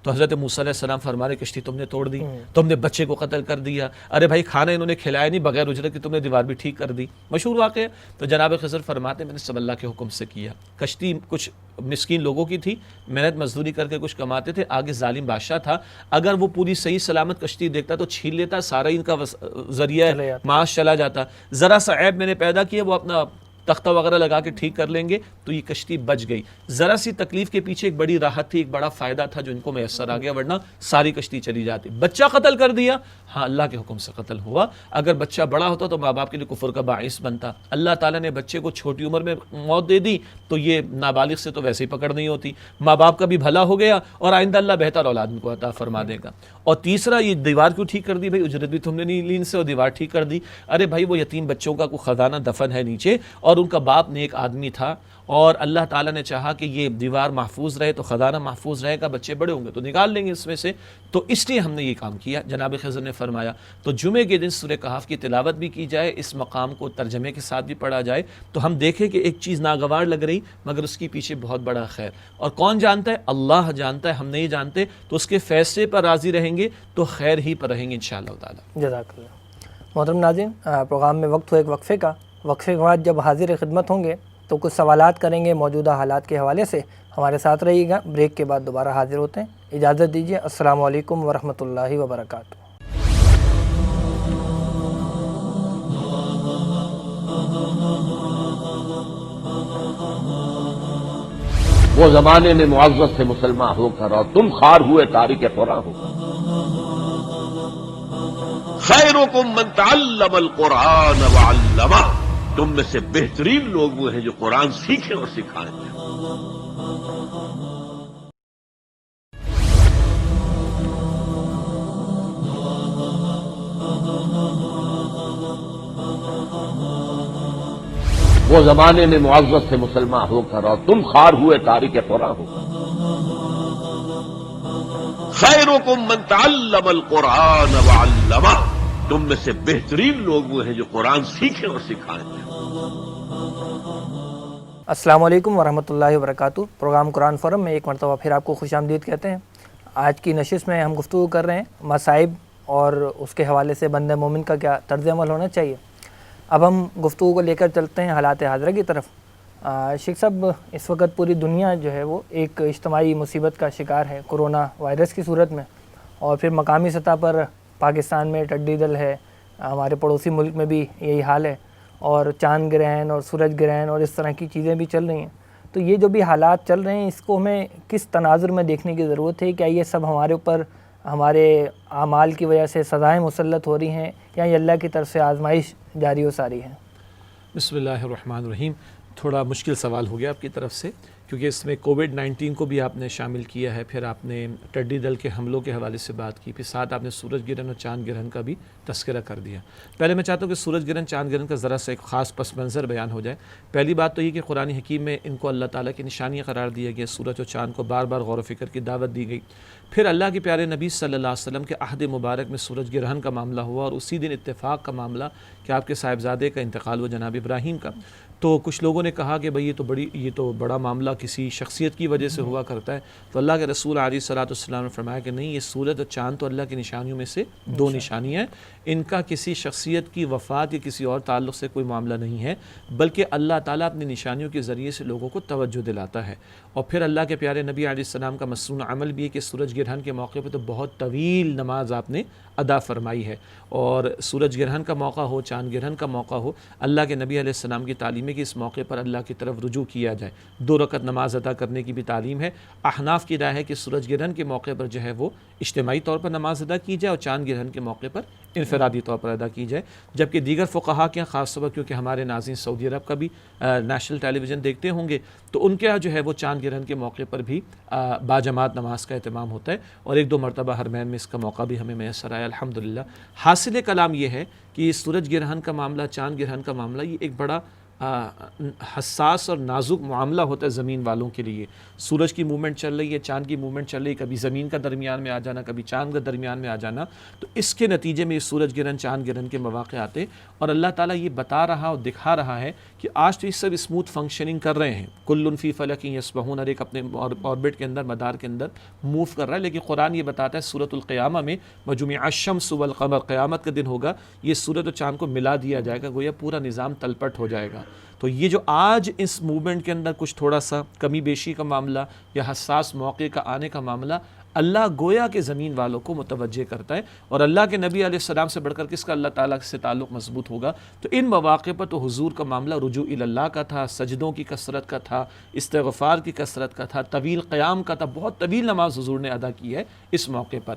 [SPEAKER 3] تو حضرت موسیٰ علیہ السلام فرما رہے کشتی تم نے توڑ دی، تم نے بچے کو قتل کر دیا، ارے بھائی کھانا انہوں نے کھلایا نہیں بغیر اجرت کہ تم نے دیوار بھی ٹھیک کر دی. مشہور واقعہ. تو جناب خضر فرماتے میں نے سب اللہ کے حکم سے کیا. کشتی کچھ مسکین لوگوں کی تھی، محنت مزدوری کر کے کچھ کماتے تھے، آگے ظالم بادشاہ تھا. اگر وہ پوری صحیح سلامت کشتی دیکھتا تو چھین لیتا، سارا ان کا ذریعہ معاش چلا جاتا. ذرا سا عیب میں نے پیدا کیا، وہ اپنا تختہ وغیرہ لگا کے ٹھیک کر لیں گے تو یہ کشتی بچ گئی. ذرا سی تکلیف کے پیچھے ایک بڑی راحت تھی, ایک بڑا فائدہ تھا جو ان کو میسر آ گیا, ورنہ ساری کشتی چلی جاتی. بچہ قتل کر دیا, ہاں اللہ کے حکم سے قتل ہوا. اگر بچہ بڑا ہوتا تو ماں باپ کے لیے کفر کا باعث بنتا. اللہ تعالیٰ نے بچے کو چھوٹی عمر میں موت دے دی تو یہ نابالغ سے تو ویسے ہی پکڑ نہیں ہوتی. ماں باپ کا بھی بھلا ہو گیا اور آئندہ اللہ بہتر اولاد ان کو عطا فرما دے گا. اور تیسرا, یہ دیوار کیوں ٹھیک کر دی بھائی؟ اجرت بھی تم نے نہیں لی ان سے اور دیوار ٹھیک کر دی. ارے بھائی وہ یتیم بچوں کا کوئی خزانہ دفن ہے نیچے اور ان کا باپ نیک آدمی تھا اور اللہ تعالیٰ نے چاہا کہ یہ دیوار محفوظ رہے تو خزانہ محفوظ رہے گا, بچے بڑے ہوں گے تو نکال لیں گے اس میں سے. تو اس لیے ہم نے یہ کام کیا. جناب خضر نے فرمایا تو جمعے کے دن سورہ کہف کی تلاوت بھی کی جائے, اس مقام کو ترجمے کے ساتھ بھی پڑھا جائے تو ہم دیکھیں کہ ایک چیز ناگوار لگ رہی مگر اس کے پیچھے بہت بڑا خیر. اور کون جانتا ہے؟ اللہ جانتا ہے, ہم نہیں جانتے. تو اس کے فیصلے پر راضی رہیں گے تو خیر ہی پر رہیں گے انشاءاللہ تعالی.
[SPEAKER 2] جزاک اللہ. محترم ناظرین, پروگرام میں وقت ہو ایک وقفے کا. وقفے کے بعد جب حاضر خدمت ہوں گے تو کچھ سوالات کریں گے موجودہ حالات کے حوالے سے. ہمارے ساتھ رہیے گا. بریک کے بعد دوبارہ حاضر ہوتے ہیں. اجازت دیجیے. السلام علیکم ورحمۃ اللہ وبرکاتہ.
[SPEAKER 1] وہ زمانے میں معزز سے مسلمان ہو کر اور تم خوار ہوئے تارک قرآن ہو. خیرکم من تعلم القرآن وعلمہ, تم میں سے بہترین لوگ وہ ہیں جو قرآن سیکھیں اور سکھائیں. وہ زمانے میں معزز سے مسلمان ہو کر اور تم خوار ہوئے تارک قرآن ہو. خیرکم من تعلم القرآن وعلمہ, تم میں سے بہترین لوگ وہ ہیں جو قرآن سیکھیں اور سکھائیں.
[SPEAKER 2] السلام علیکم ورحمۃ اللہ وبرکاتہ. پروگرام قرآن فورم میں ایک مرتبہ پھر آپ کو خوش آمدید کہتے ہیں. آج کی نشست میں ہم گفتگو کر رہے ہیں مصائب اور اس کے حوالے سے بندہ مومن کا کیا طرز عمل ہونا چاہیے. اب ہم گفتگو کو لے کر چلتے ہیں حالات حاضرہ کی طرف. شیخ صاحب, اس وقت پوری دنیا جو ہے وہ ایک اجتماعی مصیبت کا شکار ہے کرونا وائرس کی صورت میں, اور پھر مقامی سطح پر پاکستان میں ٹڈی دل ہے, ہمارے پڑوسی ملک میں بھی یہی حال ہے, اور چاند گرہن اور سورج گرہن اور اس طرح کی چیزیں بھی چل رہی ہیں. تو یہ جو بھی حالات چل رہے ہیں اس کو ہمیں کس تناظر میں دیکھنے کی ضرورت ہے؟ کیا یہ سب ہمارے اوپر ہمارے اعمال کی وجہ سے سزائیں مسلط ہو رہی ہیں یا یہ اللہ کی طرف سے آزمائش جاری و ساری ہے؟
[SPEAKER 3] بسم اللہ الرحمن الرحیم. تھوڑا مشکل سوال ہو گیا آپ کی طرف سے, کیونکہ اس میں کووڈ-19 کو بھی آپ نے شامل کیا ہے, پھر آپ نے ٹڈی دل کے حملوں کے حوالے سے بات کی, پھر ساتھ آپ نے سورج گرہن اور چاند گرہن کا بھی تذکرہ کر دیا. پہلے میں چاہتا ہوں کہ سورج گرہن چاند گرہن کا ذرا سا ایک خاص پس منظر بیان ہو جائے. پہلی بات تو یہ کہ قرآن حکیم میں ان کو اللہ تعالیٰ کی نشانیاں قرار دیا گیا, سورج اور چاند کو بار بار غور و فکر کی دعوت دی گئی. پھر اللہ کے پیارے نبی صلی اللہ علیہ وسلم کے عہد مبارک میں سورج گرہن کا معاملہ ہوا, اور اسی دن اتفاق کا معاملہ کہ آپ کے صاحبزادے کا انتقال ہوا جناب ابراہیم کا. تو کچھ لوگوں نے کہا کہ بھئی یہ تو بڑا معاملہ کسی شخصیت کی وجہ سے ہوا کرتا ہے. تو اللہ کے رسول علیہ الصلوۃ والسلام نے فرمایا کہ نہیں, یہ سورج اور چاند تو اللہ کی نشانیوں میں سے دو نشانیاں ہیں, ان کا کسی شخصیت کی وفات یا کسی اور تعلق سے کوئی معاملہ نہیں ہے, بلکہ اللہ تعالیٰ اپنی نشانیوں کے ذریعے سے لوگوں کو توجہ دلاتا ہے. اور پھر اللہ کے پیارے نبی علیہ السلام کا مصنون عمل بھی ہے کہ سورج گرہن کے موقع پہ تو بہت طویل نماز آپ نے ادا فرمائی ہے, اور سورج گرہن کا موقع ہو, چاند گرہن کا موقع ہو, اللہ کے نبی علیہ السلام کی تعلیم ہے کہ اس موقع پر اللہ کی طرف رجوع کیا جائے, 2 رکعت نماز ادا کرنے کی بھی تعلیم ہے. احناف کی رائے ہے کہ سورج گرہن کے موقع پر جو ہے وہ اجتماعی طور پر نماز ادا کی جائے اور چاند گرہن کے موقع پر انفرادی طور پر ادا کی جائے. جبکہ دیگر فقہا کے خاص طور پر کیونکہ ہمارے ناظرین سعودی عرب کا بھی نیشنل ٹیلی ویژن دیکھتے ہوں گے, تو ان کے یہاں جو ہے وہ چاند گرہن کے موقع پر بھی باجماعت نماز کا اہتمام ہوتا ہے, اور 1-2 مرتبہ حرمین میں اس کا موقع بھی ہمیں میسر آیا الحمدللہ. حاصل کلام یہ ہے کہ سورج گرہن کا معاملہ, چاند گرہن کا معاملہ, یہ ایک بڑا حساس اور نازک معاملہ ہوتا ہے زمین والوں کے لیے. سورج کی موومنٹ چل رہی ہے, چاند کی موومنٹ چل رہی ہے, کبھی زمین کا درمیان میں آ جانا, کبھی چاند کا درمیان میں آ جانا, تو اس کے نتیجے میں سورج گرہن چاند گرہن کے مواقع آتے, اور اللہ تعالیٰ یہ بتا رہا اور دکھا رہا ہے کہ آج تو یہ سب اسموتھ فنکشننگ کر رہے ہیں, کل فی فلک یسبحون, ہر ایک اپنے آربٹ کے اندر, مدار کے اندر موو کر رہا ہے. لیکن قرآن یہ بتاتا ہے سورۃ القیامہ میں وجمع الشمس والقمر, قیامت کا دن ہوگا, یہ سورج اور چاند کو ملا دیا جائے گا, گویا پورا نظام تلپٹ ہو جائے گا. تو یہ جو آج اس موومنٹ کے اندر کچھ تھوڑا سا کمی بیشی کا معاملہ یا حساس موقع کا آنے کا معاملہ, اللہ گویا کہ زمین والوں کو متوجہ کرتا ہے، اور اللہ کے نبی علیہ السلام سے بڑھ کر کس کا اللہ تعالیٰ سے تعلق مضبوط ہوگا؟ تو ان مواقع پر تو حضور کا معاملہ رجوع اللہ کا تھا، سجدوں کی کثرت کا تھا، استغفار کی کثرت کا تھا، طویل قیام کا تھا، بہت طویل نماز حضور نے ادا کی ہے اس موقع پر۔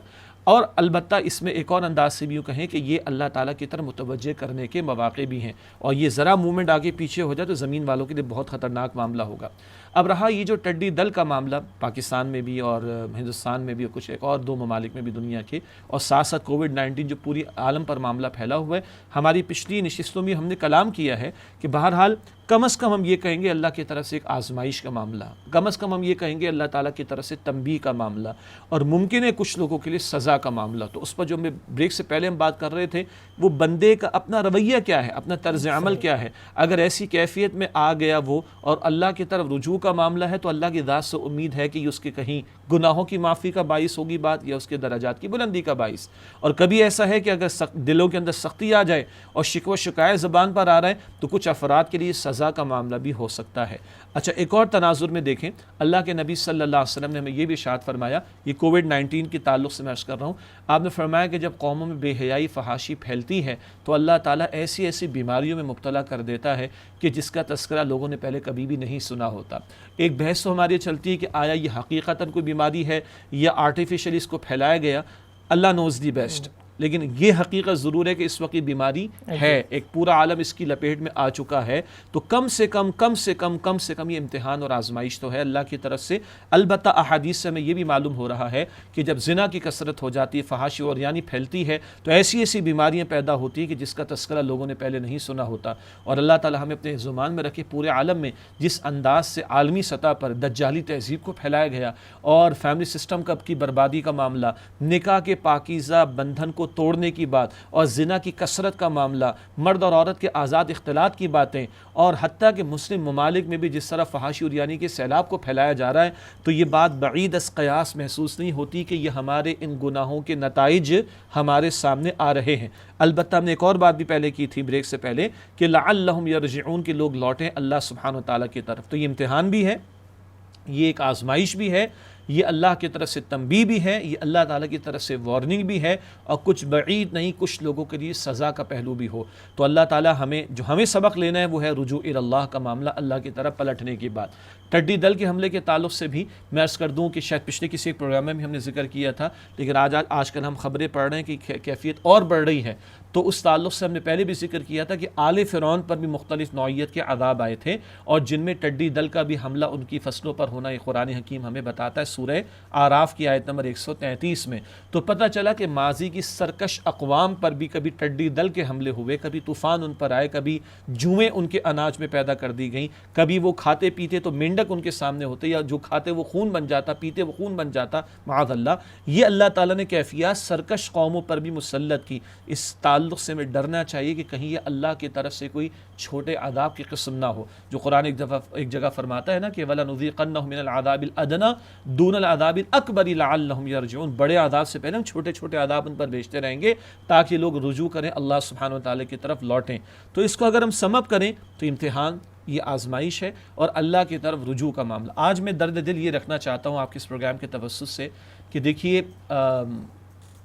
[SPEAKER 3] اور البتہ اس میں ایک اور انداز سے بھی یوں کہیں کہ یہ اللہ تعالیٰ کی طرف متوجہ کرنے کے مواقع بھی ہیں، اور یہ ذرا موومنٹ آگے پیچھے ہو جائے تو زمین والوں کے لیے بہت خطرناک معاملہ ہوگا۔ اب رہا یہ جو ٹڈی دل کا معاملہ پاکستان میں بھی اور ہندوستان میں بھی اور کچھ ایک اور 2 ممالک میں بھی دنیا کے، اور ساتھ ساتھ کووڈ-19 جو پوری عالم پر معاملہ پھیلا ہوا ہے، ہماری پچھلی نشستوں میں ہم نے کلام کیا ہے کہ بہرحال کم از کم ہم یہ کہیں گے اللہ کی طرف سے ایک آزمائش کا معاملہ، کم از کم ہم یہ کہیں گے اللہ تعالیٰ کی طرف سے تنبیہ کا معاملہ، اور ممکن ہے کچھ لوگوں کے لیے سزا کا معاملہ۔ تو اس پر جو میں بریک سے پہلے ہم بات کر رہے تھے، وہ بندے کا اپنا رویہ کیا ہے، اپنا طرز عمل کیا ہے۔ اگر ایسی کیفیت میں آ گیا وہ اور اللہ کی طرف رجوع کا معاملہ ہے، تو اللہ کی ذات سے امید ہے کہ یہ اس کے کہیں گناہوں کی معافی کا باعث ہوگی بات، یا اس کے درجات کی بلندی کا باعث۔ اور کبھی ایسا ہے کہ اگر دلوں کے اندر سختی آ جائے اور شکوہ شکایت زبان پر آ رہا ہے، تو کچھ افراد کے لیے سزا کا معاملہ بھی ہو سکتا ہے۔ اچھا، ایک اور تناظر میں دیکھیں، اللہ کے نبی صلی اللہ علیہ وسلم نے ہمیں یہ بھی ارشاد فرمایا، یہ کووڈ-19 کے تعلق سے میں عرض کر رہا ہوں، آپ نے فرمایا کہ جب قوموں میں بے حیائی فحاشی پھیلتی ہے تو اللہ تعالیٰ ایسی ایسی بیماریوں میں مبتلا کر دیتا ہے کہ جس کا تذکرہ لوگوں نے پہلے کبھی بھی نہیں سنا ہوتا۔ ایک بحث تو ہماری چلتی ہے کہ آیا یہ حقیقتاً کوئی بیماری ہے یا آرٹیفیشلی اس کو پھیلایا گیا، اللہ نوز دی بیسٹ، لیکن یہ حقیقت ضرور ہے کہ اس وقت یہ بیماری ہے، ایک پورا عالم اس کی لپیٹ میں آ چکا ہے۔ تو کم سے کم یہ امتحان اور آزمائش تو ہے اللہ کی طرف سے۔ البتہ احادیث سے ہمیں یہ بھی معلوم ہو رہا ہے کہ جب زنا کی کثرت ہو جاتی ہے، فحاشی اور یعنی پھیلتی ہے، تو ایسی ایسی بیماریاں پیدا ہوتی ہیں کہ جس کا تذکرہ لوگوں نے پہلے نہیں سنا ہوتا۔ اور اللہ تعالیٰ ہمیں اپنے زمان میں رکھے، پورے عالم میں جس انداز سے عالمی سطح پر دجالی تہذیب کو پھیلایا گیا اور فیملی سسٹم کی بربادی کا معاملہ، نکاح کے پاکیزہ بندھن کو توڑنے کی بات، اور زنا کی کثرت کا معاملہ، مرد اور عورت کے آزاد اختلاط کی باتیں، اور حتیٰ کہ مسلم ممالک میں بھی جس طرح فحاشی اور یعنی کے سیلاب کو پھیلایا جا رہا ہے، تو یہ بات بعید از قیاس محسوس نہیں ہوتی کہ یہ ہمارے ان گناہوں کے نتائج ہمارے سامنے آ رہے ہیں۔ البتہ ہم نے ایک اور بات بھی پہلے کی تھی بریک سے پہلے کہ لعلہم یرجعون، کے لوگ لوٹیں اللہ سبحانہ وتعالیٰ کی طرف۔ تو یہ امتحان بھی ہے، یہ ایک آزمائش بھی ہے، یہ اللہ کی طرف سے تنبیہ بھی ہے، یہ اللہ تعالیٰ کی طرف سے وارننگ بھی ہے، اور کچھ بعید نہیں، کچھ لوگوں کے لیے سزا کا پہلو بھی ہو۔ تو اللہ تعالیٰ ہمیں سبق لینا ہے وہ ہے رجوع اللہ کا معاملہ، اللہ کی طرف پلٹنے کی بات۔ ٹڈی دل کے حملے کے تعلق سے بھی میں عرض کر دوں کہ شاید پچھلے کسی ایک پروگرام میں بھی ہم نے ذکر کیا تھا، لیکن آج کل ہم خبریں پڑھ رہے ہیں کہ کیفیت اور بڑھ رہی ہے۔ تو اس تعلق سے ہم نے پہلے بھی ذکر کیا تھا کہ آل فرعون پر بھی مختلف نوعیت کے عذاب آئے تھے، اور جن میں ٹڈی دل کا بھی حملہ ان کی فصلوں پر ہونا، یہ قرآن حکیم ہمیں بتاتا ہے سورہ آراف کی آیت نمبر 133 میں۔ تو پتہ چلا کہ ماضی کی سرکش اقوام پر بھی کبھی ٹڈی دل کے حملے ہوئے، کبھی طوفان ان پر آئے، کبھی جوئیں ان کے اناج میں پیدا کر دی گئیں، کبھی وہ کھاتے پیتے تو مینڈک ان کے سامنے ہوتے، یا جو کھاتے وہ خون بن جاتا، پیتے وہ خون بن جاتا، معاذ اللہ۔ یہ اللہ تعالیٰ نے کیفیات سرکش قوموں پر بھی مسلط کی۔ اس تعلق سے ڈرنا چاہیے کہ کہیں یہ اللہ کی طرف سے کوئی چھوٹے عذاب کی قسم نہ ہو، جو قرآن ایک جگہ فرماتا ہے نا کہ وَلَنُذِيقَنَّهُم مِّنَ الْعَذَابِ الْأَدْنَىٰ دُونَ الْعَذَابِ الْأَكْبَرِ لَعَلَّهُمْ يَرْجِعُونَ، بڑے عذاب سے پہلے ہم چھوٹے چھوٹے عذاب ان پر بھیجتے رہیں گے تاکہ لوگ رجوع کریں، اللہ سبحانہ وتعالی کی طرف لوٹیں۔ تو اس کو اگر ہم سم اپ کریں تو امتحان، یہ آزمائش ہے، اور اللہ کی طرف رجوع کا معاملہ۔ آج میں درد دل یہ رکھنا چاہتا ہوں آپ کے اس پروگرام کے توسط سے کہ دیکھیے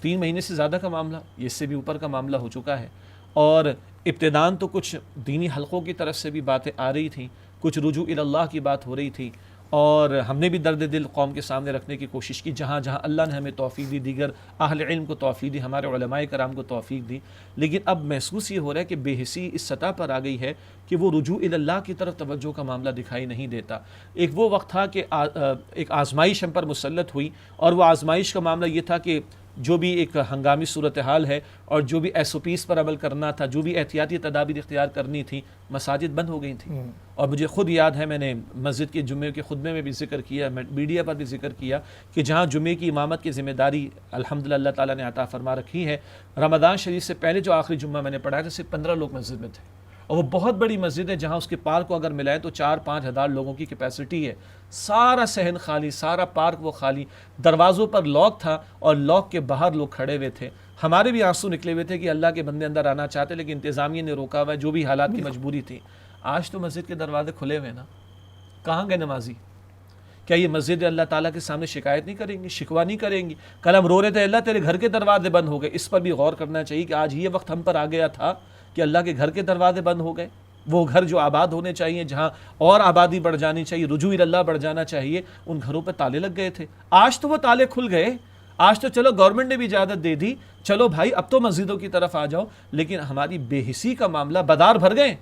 [SPEAKER 3] 3 مہینے سے زیادہ کا معاملہ، اس سے بھی اوپر کا معاملہ ہو چکا ہے، اور ابتداً تو کچھ دینی حلقوں کی طرف سے بھی باتیں آ رہی تھیں، کچھ رجوع اللہ کی بات ہو رہی تھی، اور ہم نے بھی درد دل قوم کے سامنے رکھنے کی کوشش کی جہاں جہاں اللہ نے ہمیں توفیق دی، دیگر اہل علم کو توفیق دی، ہمارے علماء کرام کو توفیق دی۔ لیکن اب محسوس یہ ہو رہا ہے کہ بے حسی اس سطح پر آ گئی ہے کہ وہ رجوع اللہ کی طرف توجہ کا معاملہ دکھائی نہیں دیتا۔ ایک وہ وقت تھا کہ ایک آزمائش ہم پر مسلط ہوئی، اور وہ آزمائش کا معاملہ یہ تھا کہ جو بھی ایک ہنگامی صورتحال ہے اور جو بھی ایس او پیز پر عمل کرنا تھا، جو بھی احتیاطی تدابیر اختیار کرنی تھی، مساجد بند ہو گئی تھیں۔ اور مجھے خود یاد ہے، میں نے مسجد کے جمعے کے خطبے میں بھی ذکر کیا، میڈیا پر بھی ذکر کیا کہ جہاں جمعے کی امامت کی ذمہ داری الحمدللہ اللہ تعالیٰ نے عطا فرما رکھی ہے، رمضان شریف سے پہلے جو آخری جمعہ میں نے پڑھایا تھا صرف 15 لوگ مسجد میں تھے، اور وہ بہت بڑی مسجد ہے جہاں اس کے پارک کو اگر ملائیں تو 4-5 ہزار لوگوں کی کیپیسٹی ہے، سارا صحن خالی، سارا پارک وہ خالی، دروازوں پر لاک تھا اور لاک کے باہر لوگ کھڑے ہوئے تھے۔ ہمارے بھی آنسو نکلے ہوئے تھے کہ اللہ کے بندے اندر آنا چاہتے لیکن انتظامیہ نے روکا ہوا ہے، جو بھی حالات کی مجبوری تھی۔ آج تو مسجد کے دروازے کھلے ہوئے نا، کہاں گئے نمازی؟ کیا یہ مسجد اللہ تعالیٰ کے سامنے شکایت نہیں کریں گی, شکوہ نہیں کریں گی؟ کل ہم رو رہے تھے اللہ تیرے گھر کے دروازے بند ہو گئے, اس پر بھی غور کرنا چاہیے کہ آج یہ وقت ہم پر آ گیا تھا کہ اللہ کے گھر کے دروازے بند ہو گئے. وہ گھر جو آباد ہونے چاہیے, جہاں اور آبادی بڑھ جانی چاہیے, رجوع اللہ بڑھ جانا چاہیے, ان گھروں پہ تالے لگ گئے تھے. آج تو وہ تالے کھل گئے, آج تو چلو گورنمنٹ نے بھی اجازت دے دی, چلو بھائی اب تو مسجدوں کی طرف آ جاؤ, لیکن ہماری بے حسی کا معاملہ بازار بھر گئے,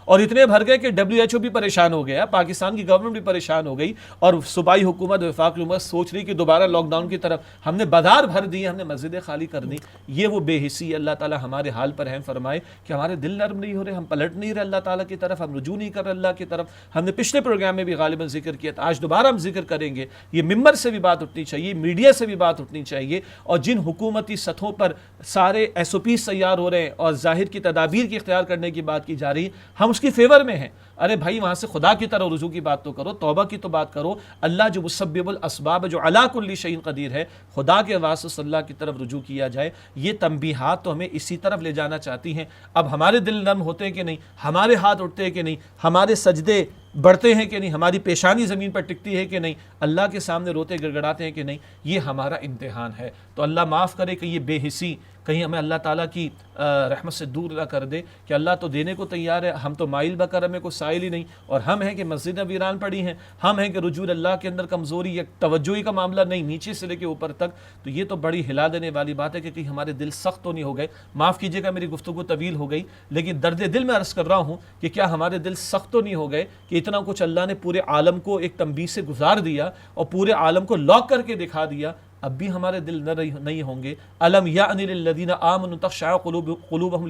[SPEAKER 3] اور اتنے بھر گئے کہ WHO بھی پریشان ہو گیا, پاکستان کی گورنمنٹ بھی پریشان ہو گئی, اور صوبائی حکومت وفاقی حکومت سوچ رہی کہ دوبارہ لاک ڈاؤن کی طرف. ہم نے بازار بھر دی, ہم نے مسجدیں خالی کر دی. یہ وہ بے حسی, اللہ تعالیٰ ہمارے حال پر رحم فرمائے کہ ہمارے دل نرم نہیں ہو رہے, ہم پلٹ نہیں رہے اللہ تعالیٰ کی طرف, ہم رجوع نہیں کر رہے اللہ کی طرف. ہم نے پچھلے پروگرام میں بھی غالباً ذکر کیا تھا, آج دوبارہ ہم ذکر کریں گے. یہ ممبر سے بھی بات اٹھنی چاہیے, میڈیا سے بھی بات اٹھنی چاہیے, اور جن حکومتی سطحوں پر سارے SOPs تیار ہو رہے ہیں اور ظاہر کی تدابیر کی اختیار کرنے کی بات کی جا رہی ہے, ہم اس کی فیور میں ہیں. ارے بھائی وہاں سے خدا کی طرح رجوع کی بات تو کرو, توبہ کی تو بات کرو. اللہ جو مسبب الاسباب, جو علی کل شیء قدیر ہے, خدا کے واسطے صلی اللہ کی طرف رجوع کیا جائے. یہ تنبیہات تو ہمیں اسی طرف لے جانا چاہتی ہیں. اب ہمارے دل نرم ہوتے ہیں کہ نہیں, ہمارے ہاتھ اٹھتے ہیں کہ نہیں, ہمارے سجدے بڑھتے ہیں کہ نہیں, ہماری پیشانی زمین پر ٹکتی ہے کہ نہیں, اللہ کے سامنے روتے گڑگڑاتے ہیں کہ نہیں. یہ ہمارا امتحان ہے. تو اللہ معاف کرے کہ یہ بے حسی کہیں ہمیں اللہ تعالیٰ کی رحمت سے دور نہ کر دے, کہ اللہ تو دینے کو تیار ہے, ہم تو مائل بکرم میں کوئی سائل ہی نہیں, اور ہم ہیں کہ مسجدیں ویران پڑی ہیں, ہم ہیں کہ رجوع اللہ کے اندر کمزوری, یا توجہی کا معاملہ نہیں, نیچے سے لے کے اوپر تک. تو یہ تو بڑی ہلا دینے والی بات ہے کہ کہیں ہمارے دل سخت تو نہیں ہو گئے. معاف کیجیے گا میری گفتگو طویل ہو گئی, لیکن درد دل میں عرض کر رہا ہوں کہ کیا ہمارے دل سخت تو نہیں ہو گئے کہ اتنا کچھ اللہ نے پورے عالم کو ایک تنبیہ سے گزار دیا اور پورے عالم کو لاک کر کے دکھا دیا, اب بھی ہمارے دل نہیں ہوں گے؟ الم یعن للذین آمنوا تخشع قلوبہم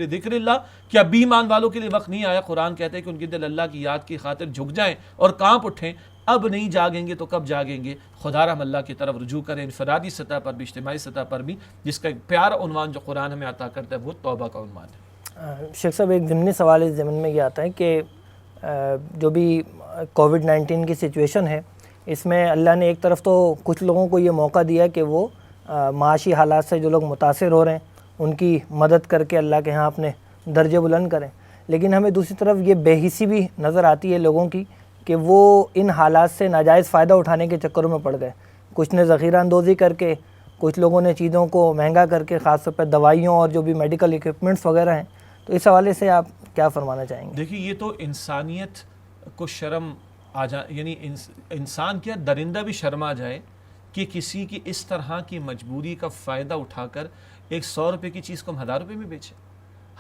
[SPEAKER 3] لذکر اللہ, کیا بھی ایمان والوں کے لیے وقت نہیں آیا؟ قرآن کہتے ہیں کہ ان کے دل اللہ کی یاد کی خاطر جھک جائیں اور کانپ اٹھیں. اب نہیں جاگیں گے تو کب جاگیں گے؟ خدا رحم اللہ کی طرف رجوع کریں, انفرادی سطح پر بھی, اجتماعی سطح پر بھی, جس کا ایک پیارا عنوان جو قرآن ہمیں عطا کرتا ہے وہ توبہ کا عنوان ہے.
[SPEAKER 2] شیخ صاحب ایک ضمنی سوال اس ضمن میں یہ آتا ہے کہ جو بھی کووڈ-19 کی سچویشن ہے, اس میں اللہ نے ایک طرف تو کچھ لوگوں کو یہ موقع دیا کہ وہ معاشی حالات سے جو لوگ متاثر ہو رہے ہیں ان کی مدد کر کے اللہ کے ہاں اپنے درجے بلند کریں, لیکن ہمیں دوسری طرف یہ بے حسی بھی نظر آتی ہے لوگوں کی کہ وہ ان حالات سے ناجائز فائدہ اٹھانے کے چکروں میں پڑ گئے. کچھ نے ذخیرہ اندوزی کر کے, کچھ لوگوں نے چیزوں کو مہنگا کر کے, خاص طور پہ دوائیوں اور جو بھی میڈیکل ایکوپمنٹس وغیرہ ہیں. تو اس حوالے سے آپ کیا فرمانا چاہیں گے؟
[SPEAKER 3] دیکھیے یہ تو انسانیت کو شرم یعنی انسان کیا درندہ بھی شرما جائے کہ کسی کی اس طرح کی مجبوری کا فائدہ اٹھا کر ایک 100 روپے کی چیز کو ہم 1000 روپے میں بیچیں.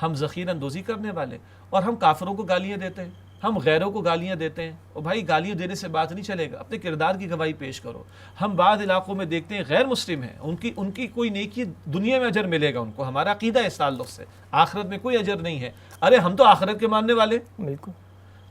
[SPEAKER 3] ہم ذخیرہ اندوزی کرنے والے, اور ہم کافروں کو گالیاں دیتے ہیں, ہم غیروں کو گالیاں دیتے ہیں. اور بھائی گالیاں دینے سے بات نہیں چلے گا, اپنے کردار کی گواہی پیش کرو. ہم بعض علاقوں میں دیکھتے ہیں غیر مسلم ہیں, ان کی کوئی نیکی دنیا میں اجر ملے گا ان کو, ہمارا عقیدہ ہے اس تعلق سے, آخرت میں کوئی اجر نہیں ہے. ارے ہم تو آخرت کے ماننے والے,
[SPEAKER 2] بالکل,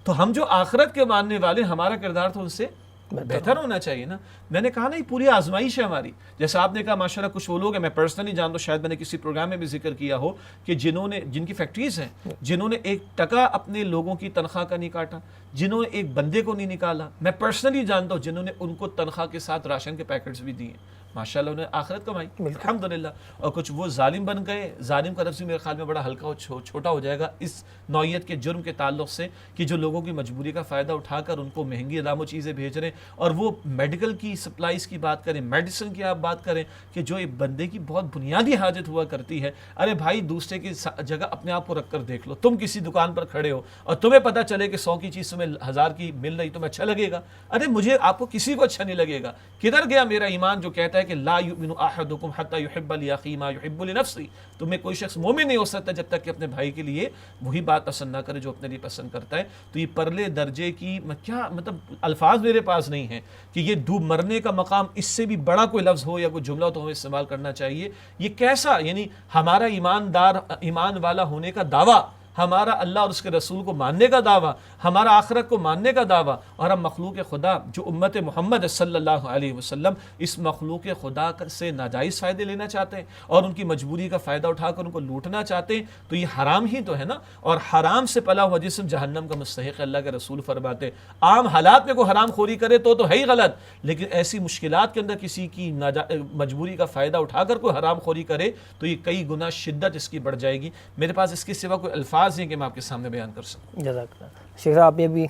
[SPEAKER 3] تو ہم جو آخرت کے ماننے والے, ہمارا کردار تو ان سے بہتر ہونا چاہیے نا. میں نے کہا نا یہ پوری آزمائش ہے ہماری. جیسا آپ نے کہا ماشاءاللہ کچھ وہ لوگ ہیں, میں پرسنلی جانتا ہوں, شاید میں نے کسی پروگرام میں بھی ذکر کیا ہو, کہ جن کی فیکٹریز ہیں, جنہوں نے 1 ٹکا اپنے لوگوں کی تنخواہ کا نہیں کاٹا, جنہوں نے ایک بندے کو نہیں نکالا. میں پرسنلی جانتا ہوں جنہوں نے ان کو تنخواہ کے ساتھ راشن کے پیکٹس بھی دیے, ماشاءاللہ انہیں آخرت کمائی الحمدللہ. اور کچھ وہ ظالم بن گئے, ظالم کا لفظ میرے خیال میں بڑا ہلکا اور چھوٹا ہو جائے گا اس نوعیت کے جرم کے تعلق سے, کہ جو لوگوں کی مجبوری کا فائدہ اٹھا کر ان کو مہنگی ادام و چیزیں بھیج رہے ہیں. اور وہ میڈیکل کی سپلائز کی بات کریں, میڈیسن کی آپ بات کریں, کہ جو ایک بندے کی بہت بنیادی حاجت ہوا کرتی ہے. ارے بھائی دوسرے کی جگہ اپنے آپ کو رکھ کر دیکھ لو. تم کسی دکان پر کھڑے ہو اور تمہیں پتہ چلے کہ 100 کی چیز تمہیں 1000 کی مل رہی, تمہیں اچھا لگے گا؟ ارے مجھے, آپ کو کسی کو اچھا نہیں لگے گا. کدھر گیا میرا ایمان جو کہتا ہے کہ لا یؤمن احدکم حتی یحب لاخیہ ما یحب لنفسہ. تمہیں کوئی شخص مومن نہیں ہو سکتا جب تک کہ اپنے بھائی کے لیے وہی بات پسند نہ کرے جو اپنے لیے پسند کرتا ہے. تو یہ پرلے درجے کی کیا مطلب الفاظ میرے پاس نہیں ہیں کہ یہ ڈوب مرنے کا مقام, اس سے بھی بڑا کوئی لفظ ہو یا کوئی جملہ تو ہمیں استعمال کرنا چاہیے. یہ کیسا, یعنی ہمارا ایمان والا ہونے کا دعویٰ, ہمارا اللہ اور اس کے رسول کو ماننے کا دعویٰ, ہمارا آخرت کو ماننے کا دعویٰ, اور ہم مخلوق خدا جو امت محمد صلی اللہ علیہ وسلم, اس مخلوق خدا سے ناجائز فائدے لینا چاہتے ہیں اور ان کی مجبوری کا فائدہ اٹھا کر ان کو لوٹنا چاہتے ہیں. تو یہ حرام ہی تو ہے نا, اور حرام سے پلا ہوا جسم جہنم کا مستحق ہے, اللہ کے رسول فرماتے. عام حالات میں کوئی حرام خوری کرے تو ہے ہی غلط, لیکن ایسی مشکلات کے اندر کسی کی مجبوری کا فائدہ اٹھا کر کوئی حرام خوری کرے تو یہ کئی گنا شدت اس کی بڑھ جائے گی. میرے پاس اس کے سوا کوئی الفاظ الفاظ ہیں کہ میں آپ کے سامنے بیان کر سکوں.
[SPEAKER 2] جزاک اللہ. شیخ صاحب آپ یہ بھی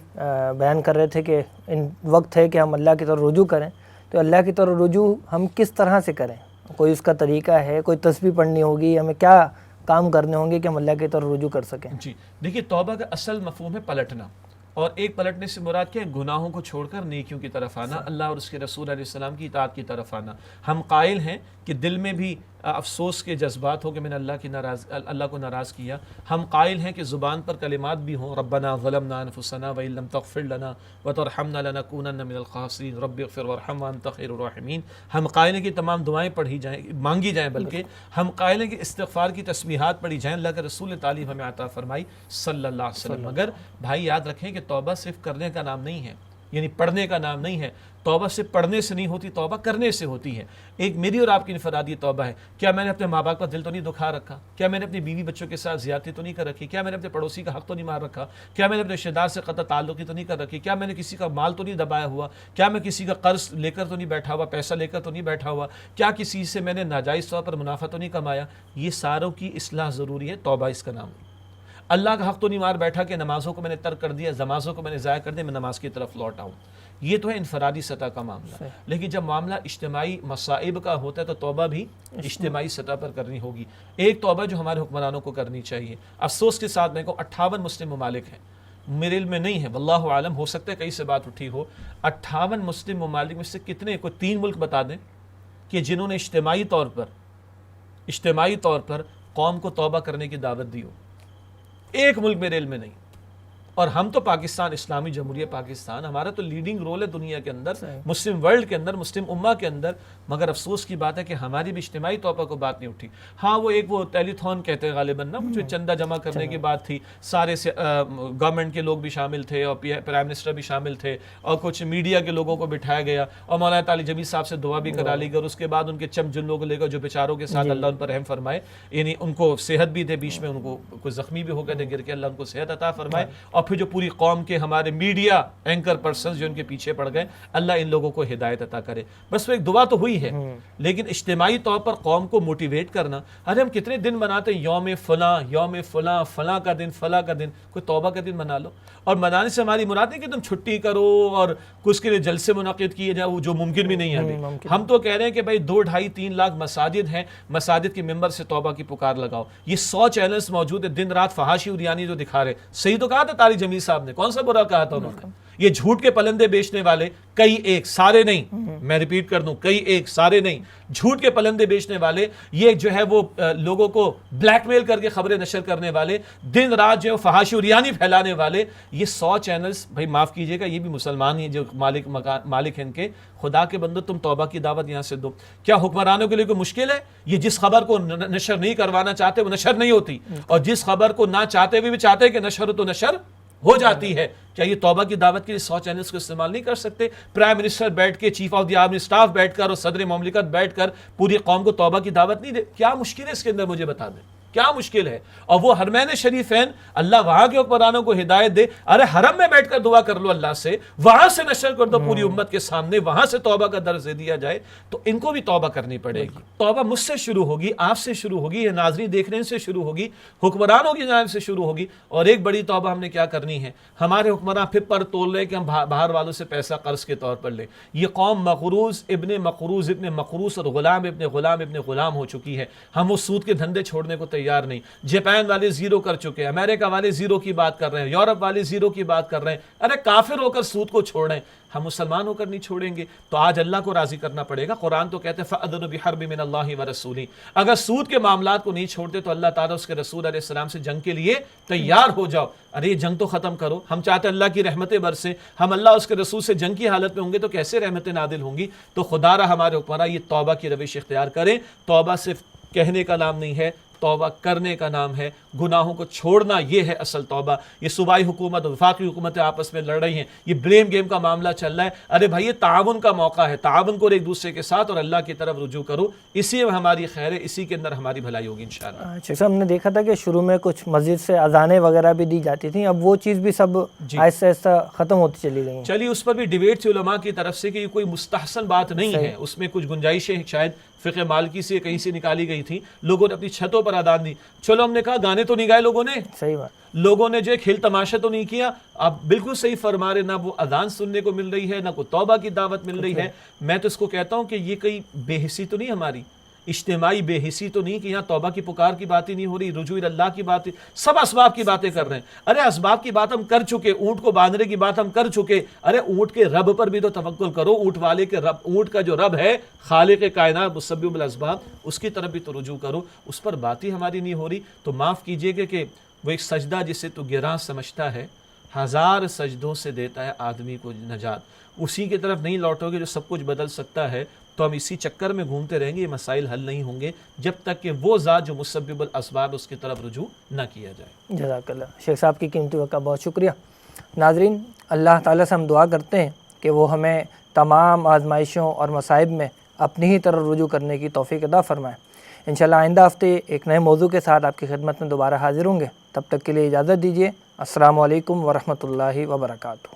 [SPEAKER 2] بیان کر رہے تھے کہ ان وقت ہے کہ ہم اللہ کی طرف رجوع کریں، تو اللہ کی طرف رجوع ہم کس طرح سے کریں؟ کوئی اس کا طریقہ ہے؟ کوئی تسبیح پڑھنی ہوگی؟ ہمیں کیا کام کرنے ہوں گے کہ ہم اللہ کی طرف رجوع کر سکیں؟
[SPEAKER 3] جی دیکھیے، توبہ کا اصل مفہوم ہے پلٹنا، اور ایک پلٹنے سے مراد کیا ہے؟ گناہوں کو چھوڑ کر نیکیوں کی طرف آنا، اللہ اور اس کے رسول علیہ السلام کی اطاعت کی طرف آنا. ہم قائل ہیں کہ دل میں بھی افسوس کے جذبات ہو کہ میں نے اللہ کو ناراض کیا. ہم قائل ہیں کہ زبان پر کلمات بھی ہوں، ربنا ظلمنا انفسنا وان لم تغفر لنا وترحمنا لنکونن من الخاسرین رب اغفر وارحم وانت خیر الراحمین. ہم قائل ہیں کہ تمام دعائیں پڑھی جائیں، مانگی جائیں، بلکہ ہم قائل ہیں کہ استغفار کی تسبیحات پڑھی جائیں. اللہ کے رسول نے تعلیم ہمیں عطا فرمائی صلی اللہ علیہ وسلم. مگر بھائی یاد رکھیں کہ توبہ صرف کرنے کا نام نہیں ہے، یعنی پڑھنے کا نام نہیں ہے. توبہ صرف پڑھنے سے نہیں ہوتی، توبہ کرنے سے ہوتی ہے. ایک میری اور آپ کی انفرادی توبہ ہے. کیا میں نے اپنے ماں باپ کا دل تو نہیں دکھا رکھا؟ کیا میں نے اپنی بیوی بچوں کے ساتھ زیادتی تو نہیں کر رکھی؟ کیا میں نے اپنے پڑوسی کا حق تو نہیں مار رکھا؟ کیا میں نے اپنے رشتہ دار سے قطع تعلقی تو نہیں کر رکھی؟ کیا میں نے کسی کا مال تو نہیں دبایا ہوا؟ کیا میں کسی کا قرض لے کر تو نہیں بیٹھا ہوا، پیسہ لے کر تو نہیں بیٹھا ہوا؟ کیا کسی سے میں نے ناجائز طور پر منافع تو نہیں کمایا؟ یہ ساروں کی اصلاح ضروری ہے، توبہ اس کا نام ہے. اللہ کا حق تو نہیں مار بیٹھا کہ نمازوں کو میں نے ترک کر دیا، نمازوں کو میں نے ضائع کر دیا، میں نماز کی طرف لوٹ آؤں. یہ تو ہے انفرادی سطح کا معاملہ. لیکن جب معاملہ اجتماعی مصائب کا ہوتا ہے تو توبہ بھی اجتماعی سطح پر کرنی ہوگی. ایک توبہ جو ہمارے حکمرانوں کو کرنی چاہیے. افسوس کے ساتھ میں کو 58 مسلم ممالک ہیں، میرے علم میں نہیں ہے، واللہ عالم، ہو سکتا ہے کہیں سے بات اٹھی ہو. 58 مسلم ممالک میں سے کتنے، کوئی 3 ملک بتا دیں کہ جنہوں نے اجتماعی طور پر قوم کو توبہ کرنے کی دعوت دی ہو. ایک ملک میرے علم میں نہیں. اور ہم تو پاکستان، اسلامی جمہوریہ پاکستان، ہمارا تو لیڈنگ رول ہے دنیا کے اندر، مسلم ورلڈ کے اندر، مسلم امہ کے اندر. مگر افسوس کی بات ہے کہ ہماری بھی اجتماعی توبہ کو بات نہیں اٹھی. ہاں وہ ایک وہ ٹیلی تھون کہتے ہیں غالباً نا، جو چندہ جمع کرنے کی بات تھی، سارے سے گورنمنٹ کے لوگ بھی شامل تھے اور پرائم منسٹر بھی شامل تھے اور کچھ میڈیا کے لوگوں کو بٹھایا گیا اور مولانا طالب جمیل صاحب سے دعا بھی کرا لی گئی. اور اس کے بعد ان کے جن لوگوں لے کر جو بیچاروں کے ساتھ اللہ ان پر رحم فرمائے، یعنی ان کو صحت بھی دے، بیچ میں ان کو کوئی زخمی بھی ہو گئے تھے گر کے، اللہ ان کو صحت عطا فرمائے. اور پھر جو پوری قوم کہ ہمارے میڈیا اینکر پرسنز جو ان کے پیچھے پڑ گئے، اللہ ان لوگوں کو ہدایت عطا کرے. بس وہ ایک دعا تو ہوئی ہے، لیکن اجتماعی طور پر قوم کو موٹیویٹ کرنا. ارے ہم کتنے دن مناتے ہیں، یوم فلاں، فلاں کا دن، فلاں کا دن. کوئی توبہ کا دن منا لو. اور منانے سے ہماری مراد نہیں کہ تم چھٹی کرو اور کچھ کے لیے جلسے منعقد کیے جائے، جو ممکن بھی نہیں ہے ابھی. ہم تو کہہ رہے ہیں کہ بھائی 2 ڈھائی 3 لاکھ مساجد ہیں، مساجد کے ممبر سے توبہ کی پکار لگاؤ. یہ 100 چینلز موجود ہیں، دن رات فحاشی اور یعنی جو دکھا رہے. صحیح تو کہا تھا طارق جمیل صاحب نے، کون سا برا کہا تھا انہوں نے؟ یہ جھوٹ کے پلندے بیچنے والے، کئی ایک، سارے نہیں، میں ریپیٹ کر دوں، کئی ایک، سارے نہیں، جھوٹ کے پلندے بیچنے والے، یہ جو ہے وہ لوگوں کو بلیک میل کر کے خبریں نشر کرنے والے، دن رات جو ہے فحاشی اور یعنی پھیلانے والے، یہ 100 چینلز، بھائی معاف کیجئے گا، یہ بھی مسلمان ہیں جو مالک ہیں ان کے. خدا کے بندو تم توبہ کی دعوت یہاں سے دو. کیا حکمرانوں کے لیے کوئی مشکل ہے؟ یہ جس خبر کو نشر نہیں کروانا چاہتے وہ نشر نہیں ہوتی، اور جس خبر کو نہ چاہتے ہوئے بھی چاہتے ہیں کہ نشر ہو تو نشر ہو جاتی ہے. کیا یہ توبہ کی دعوت کے لیے 100 چینلز کو استعمال نہیں کر سکتے؟ پرائم منسٹر بیٹھ کے، chief of the army staff بیٹھ کر اور صدر مملکت بیٹھ کر پوری قوم کو توبہ کی دعوت نہیں دے؟ کیا مشکل ہے اس کے اندر؟ مجھے بتا دیں کیا مشکل ہے؟ اور وہ حرمین شریفین، اللہ وہاں کے حکمرانوں کو ہدایت دے. ارے حرم میں بیٹھ کر دعا کر لو اللہ سے، وہاں سے نشر کر دو پوری امت کے سامنے، وہاں سے توبہ کا درس دے دیا جائے. تو ان کو بھی توبہ کرنی پڑے گی. توبہ مجھ سے شروع ہوگی، آپ سے شروع ہوگی، یہ ناظرین دیکھنے سے شروع ہوگی، حکمرانوں کی جانب سے شروع ہوگی. اور ایک بڑی توبہ ہم نے کیا کرنی ہے؟ ہمارے حکمران پھر پر تول رہے کہ ہم باہر والوں سے پیسہ قرض کے طور پر لیں. یہ قوم مقروض ابن مقروض اور غلام ابن غلام ہو چکی ہے. ہم وہ سود کے دھندے چھوڑنے کو تیار نہیں. جاپان والے زیرو کر چکے ہیں، امریکہ والے زیرو کی بات کر رہے ہیں، یورپ والے زیرو کی بات کر رہے ہیں. ارے کافر ہو کر سود کو چھوڑ رہے ہیں، ہم مسلمان ہو کر نہیں چھوڑیں گے. تو آج اللہ کو راضی کرنا پڑے گا. قرآن تو کہتے ہیں فَأَذَنُ بِحَرْبٍ مِّنَ اللَّهِ وَرَسُولِهِ. اگر سود کے معاملات کو نہیں چھوڑتے تو اللہ تعالیٰ اس کے رسول علیہ السلام سے جنگ کے لیے تیار ہو جاؤ. ارے یہ جنگ تو ختم کرو. ہم چاہتے ہیں اللہ کی رحمتیں برسیں، ہم اللہ اس کے رسول سے جنگ کی حالت میں ہوں گے تو کیسے رحمتیں نازل ہوں گی؟ تو خدا را ہمارے حکمراں یہ توبہ کی روش اختیار کریں. توبہ صرف کہنے کا نام نہیں ہے، توبہ کرنے کا نام ہے. گناہوں کو چھوڑنا یہ ہے اصل توبہ. یہ صوبائی حکومت اور وفاقی حکومتیں آپس میں لڑ رہی ہیں، یہ بلیم گیم کا معاملہ چل رہا ہے. ارے بھائی یہ تعاون کا موقع ہے، تعاون کرو ایک دوسرے کے ساتھ اور اللہ کی طرف رجوع کرو. اسی میں ہماری خیر ہے، اسی کے اندر ہماری بھلائی ہوگی انشاءاللہ.
[SPEAKER 2] شیخ صاحب ہم نے دیکھا تھا کہ شروع میں کچھ مسجد سے اذانیں وغیرہ بھی دی جاتی تھیں، اب وہ چیز بھی سب آہستہ آہستہ ختم ہوتی چلی گئی ہیں.
[SPEAKER 3] چلیے اس پر بھی ڈیبیٹ تھی علماء کی طرف سے کہ یہ کوئی مستحسن بات نہیں ہے، اس میں کچھ گنجائشیں شاید فقہ مالکی سے کہیں سے نکالی گئی تھی، لوگوں نے اپنی چھتوں پر اذان دی. چلو ہم نے کہا گانے تو نہیں گائے لوگوں نے،
[SPEAKER 2] صحیح بات،
[SPEAKER 3] لوگوں نے جو ہے کھیل تماشا تو نہیں کیا. آپ بالکل صحیح فرما رہے، نہ وہ اذان سننے کو مل رہی ہے، نہ کوئی توبہ کی دعوت مل رہی ہے. میں تو اس کو کہتا ہوں کہ یہ کئی بے حسی تو نہیں، ہماری اجتماعی بے حسی تو نہیں کہ یہاں توبہ کی پکار کی بات ہی نہیں ہو رہی، رجوع اللہ کی باتیں، سب اسباب کی باتیں کر رہے ہیں. ارے اسباب کی بات ہم کر چکے، اونٹ کو باندھنے کی بات ہم کر چکے. ارے اونٹ کے رب پر بھی تو توکل کرو، اونٹ والے کے رب، اونٹ کا جو رب ہے خالق کائنات مسبب الاسباب، اس کی طرف بھی تو رجوع کرو. اس پر بات ہی ہماری نہیں ہو رہی. تو معاف کیجئے گا کہ وہ ایک سجدہ جسے تو گراں سمجھتا ہے، 1000 سجدوں سے دیتا ہے آدمی کو نجات. اسی کی طرف نہیں لوٹو گے جو سب کچھ بدل سکتا ہے، تو ہم اسی چکر میں گھومتے رہیں گے. یہ مسائل حل نہیں ہوں گے جب تک کہ وہ ذات جو مسبب الاسباب اس کی طرف رجوع نہ کیا جائے.
[SPEAKER 2] جزاک اللہ. شیخ صاحب کی قیمتی وقت کا بہت شکریہ. ناظرین، اللہ تعالیٰ سے ہم دعا کرتے ہیں کہ وہ ہمیں تمام آزمائشوں اور مصائب میں اپنی ہی طرف رجوع کرنے کی توفیق عطا فرمائے. انشاءاللہ آئندہ ہفتے ایک نئے موضوع کے ساتھ آپ کی خدمت میں دوبارہ حاضر ہوں گے. تب تک کے لیے اجازت دیجیے. السلام علیکم ورحمۃ اللہ وبرکاتہ.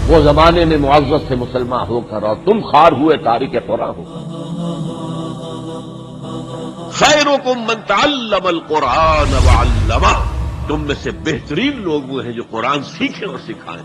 [SPEAKER 1] وہ زمانے میں معزز سے مسلمان ہو کر اور تم خوار ہوئے تارک قرآن ہو. خیرکم من تعلم القرآن وعلمہ، تم میں سے بہترین لوگ وہ ہیں جو قرآن سیکھیں اور سکھائیں.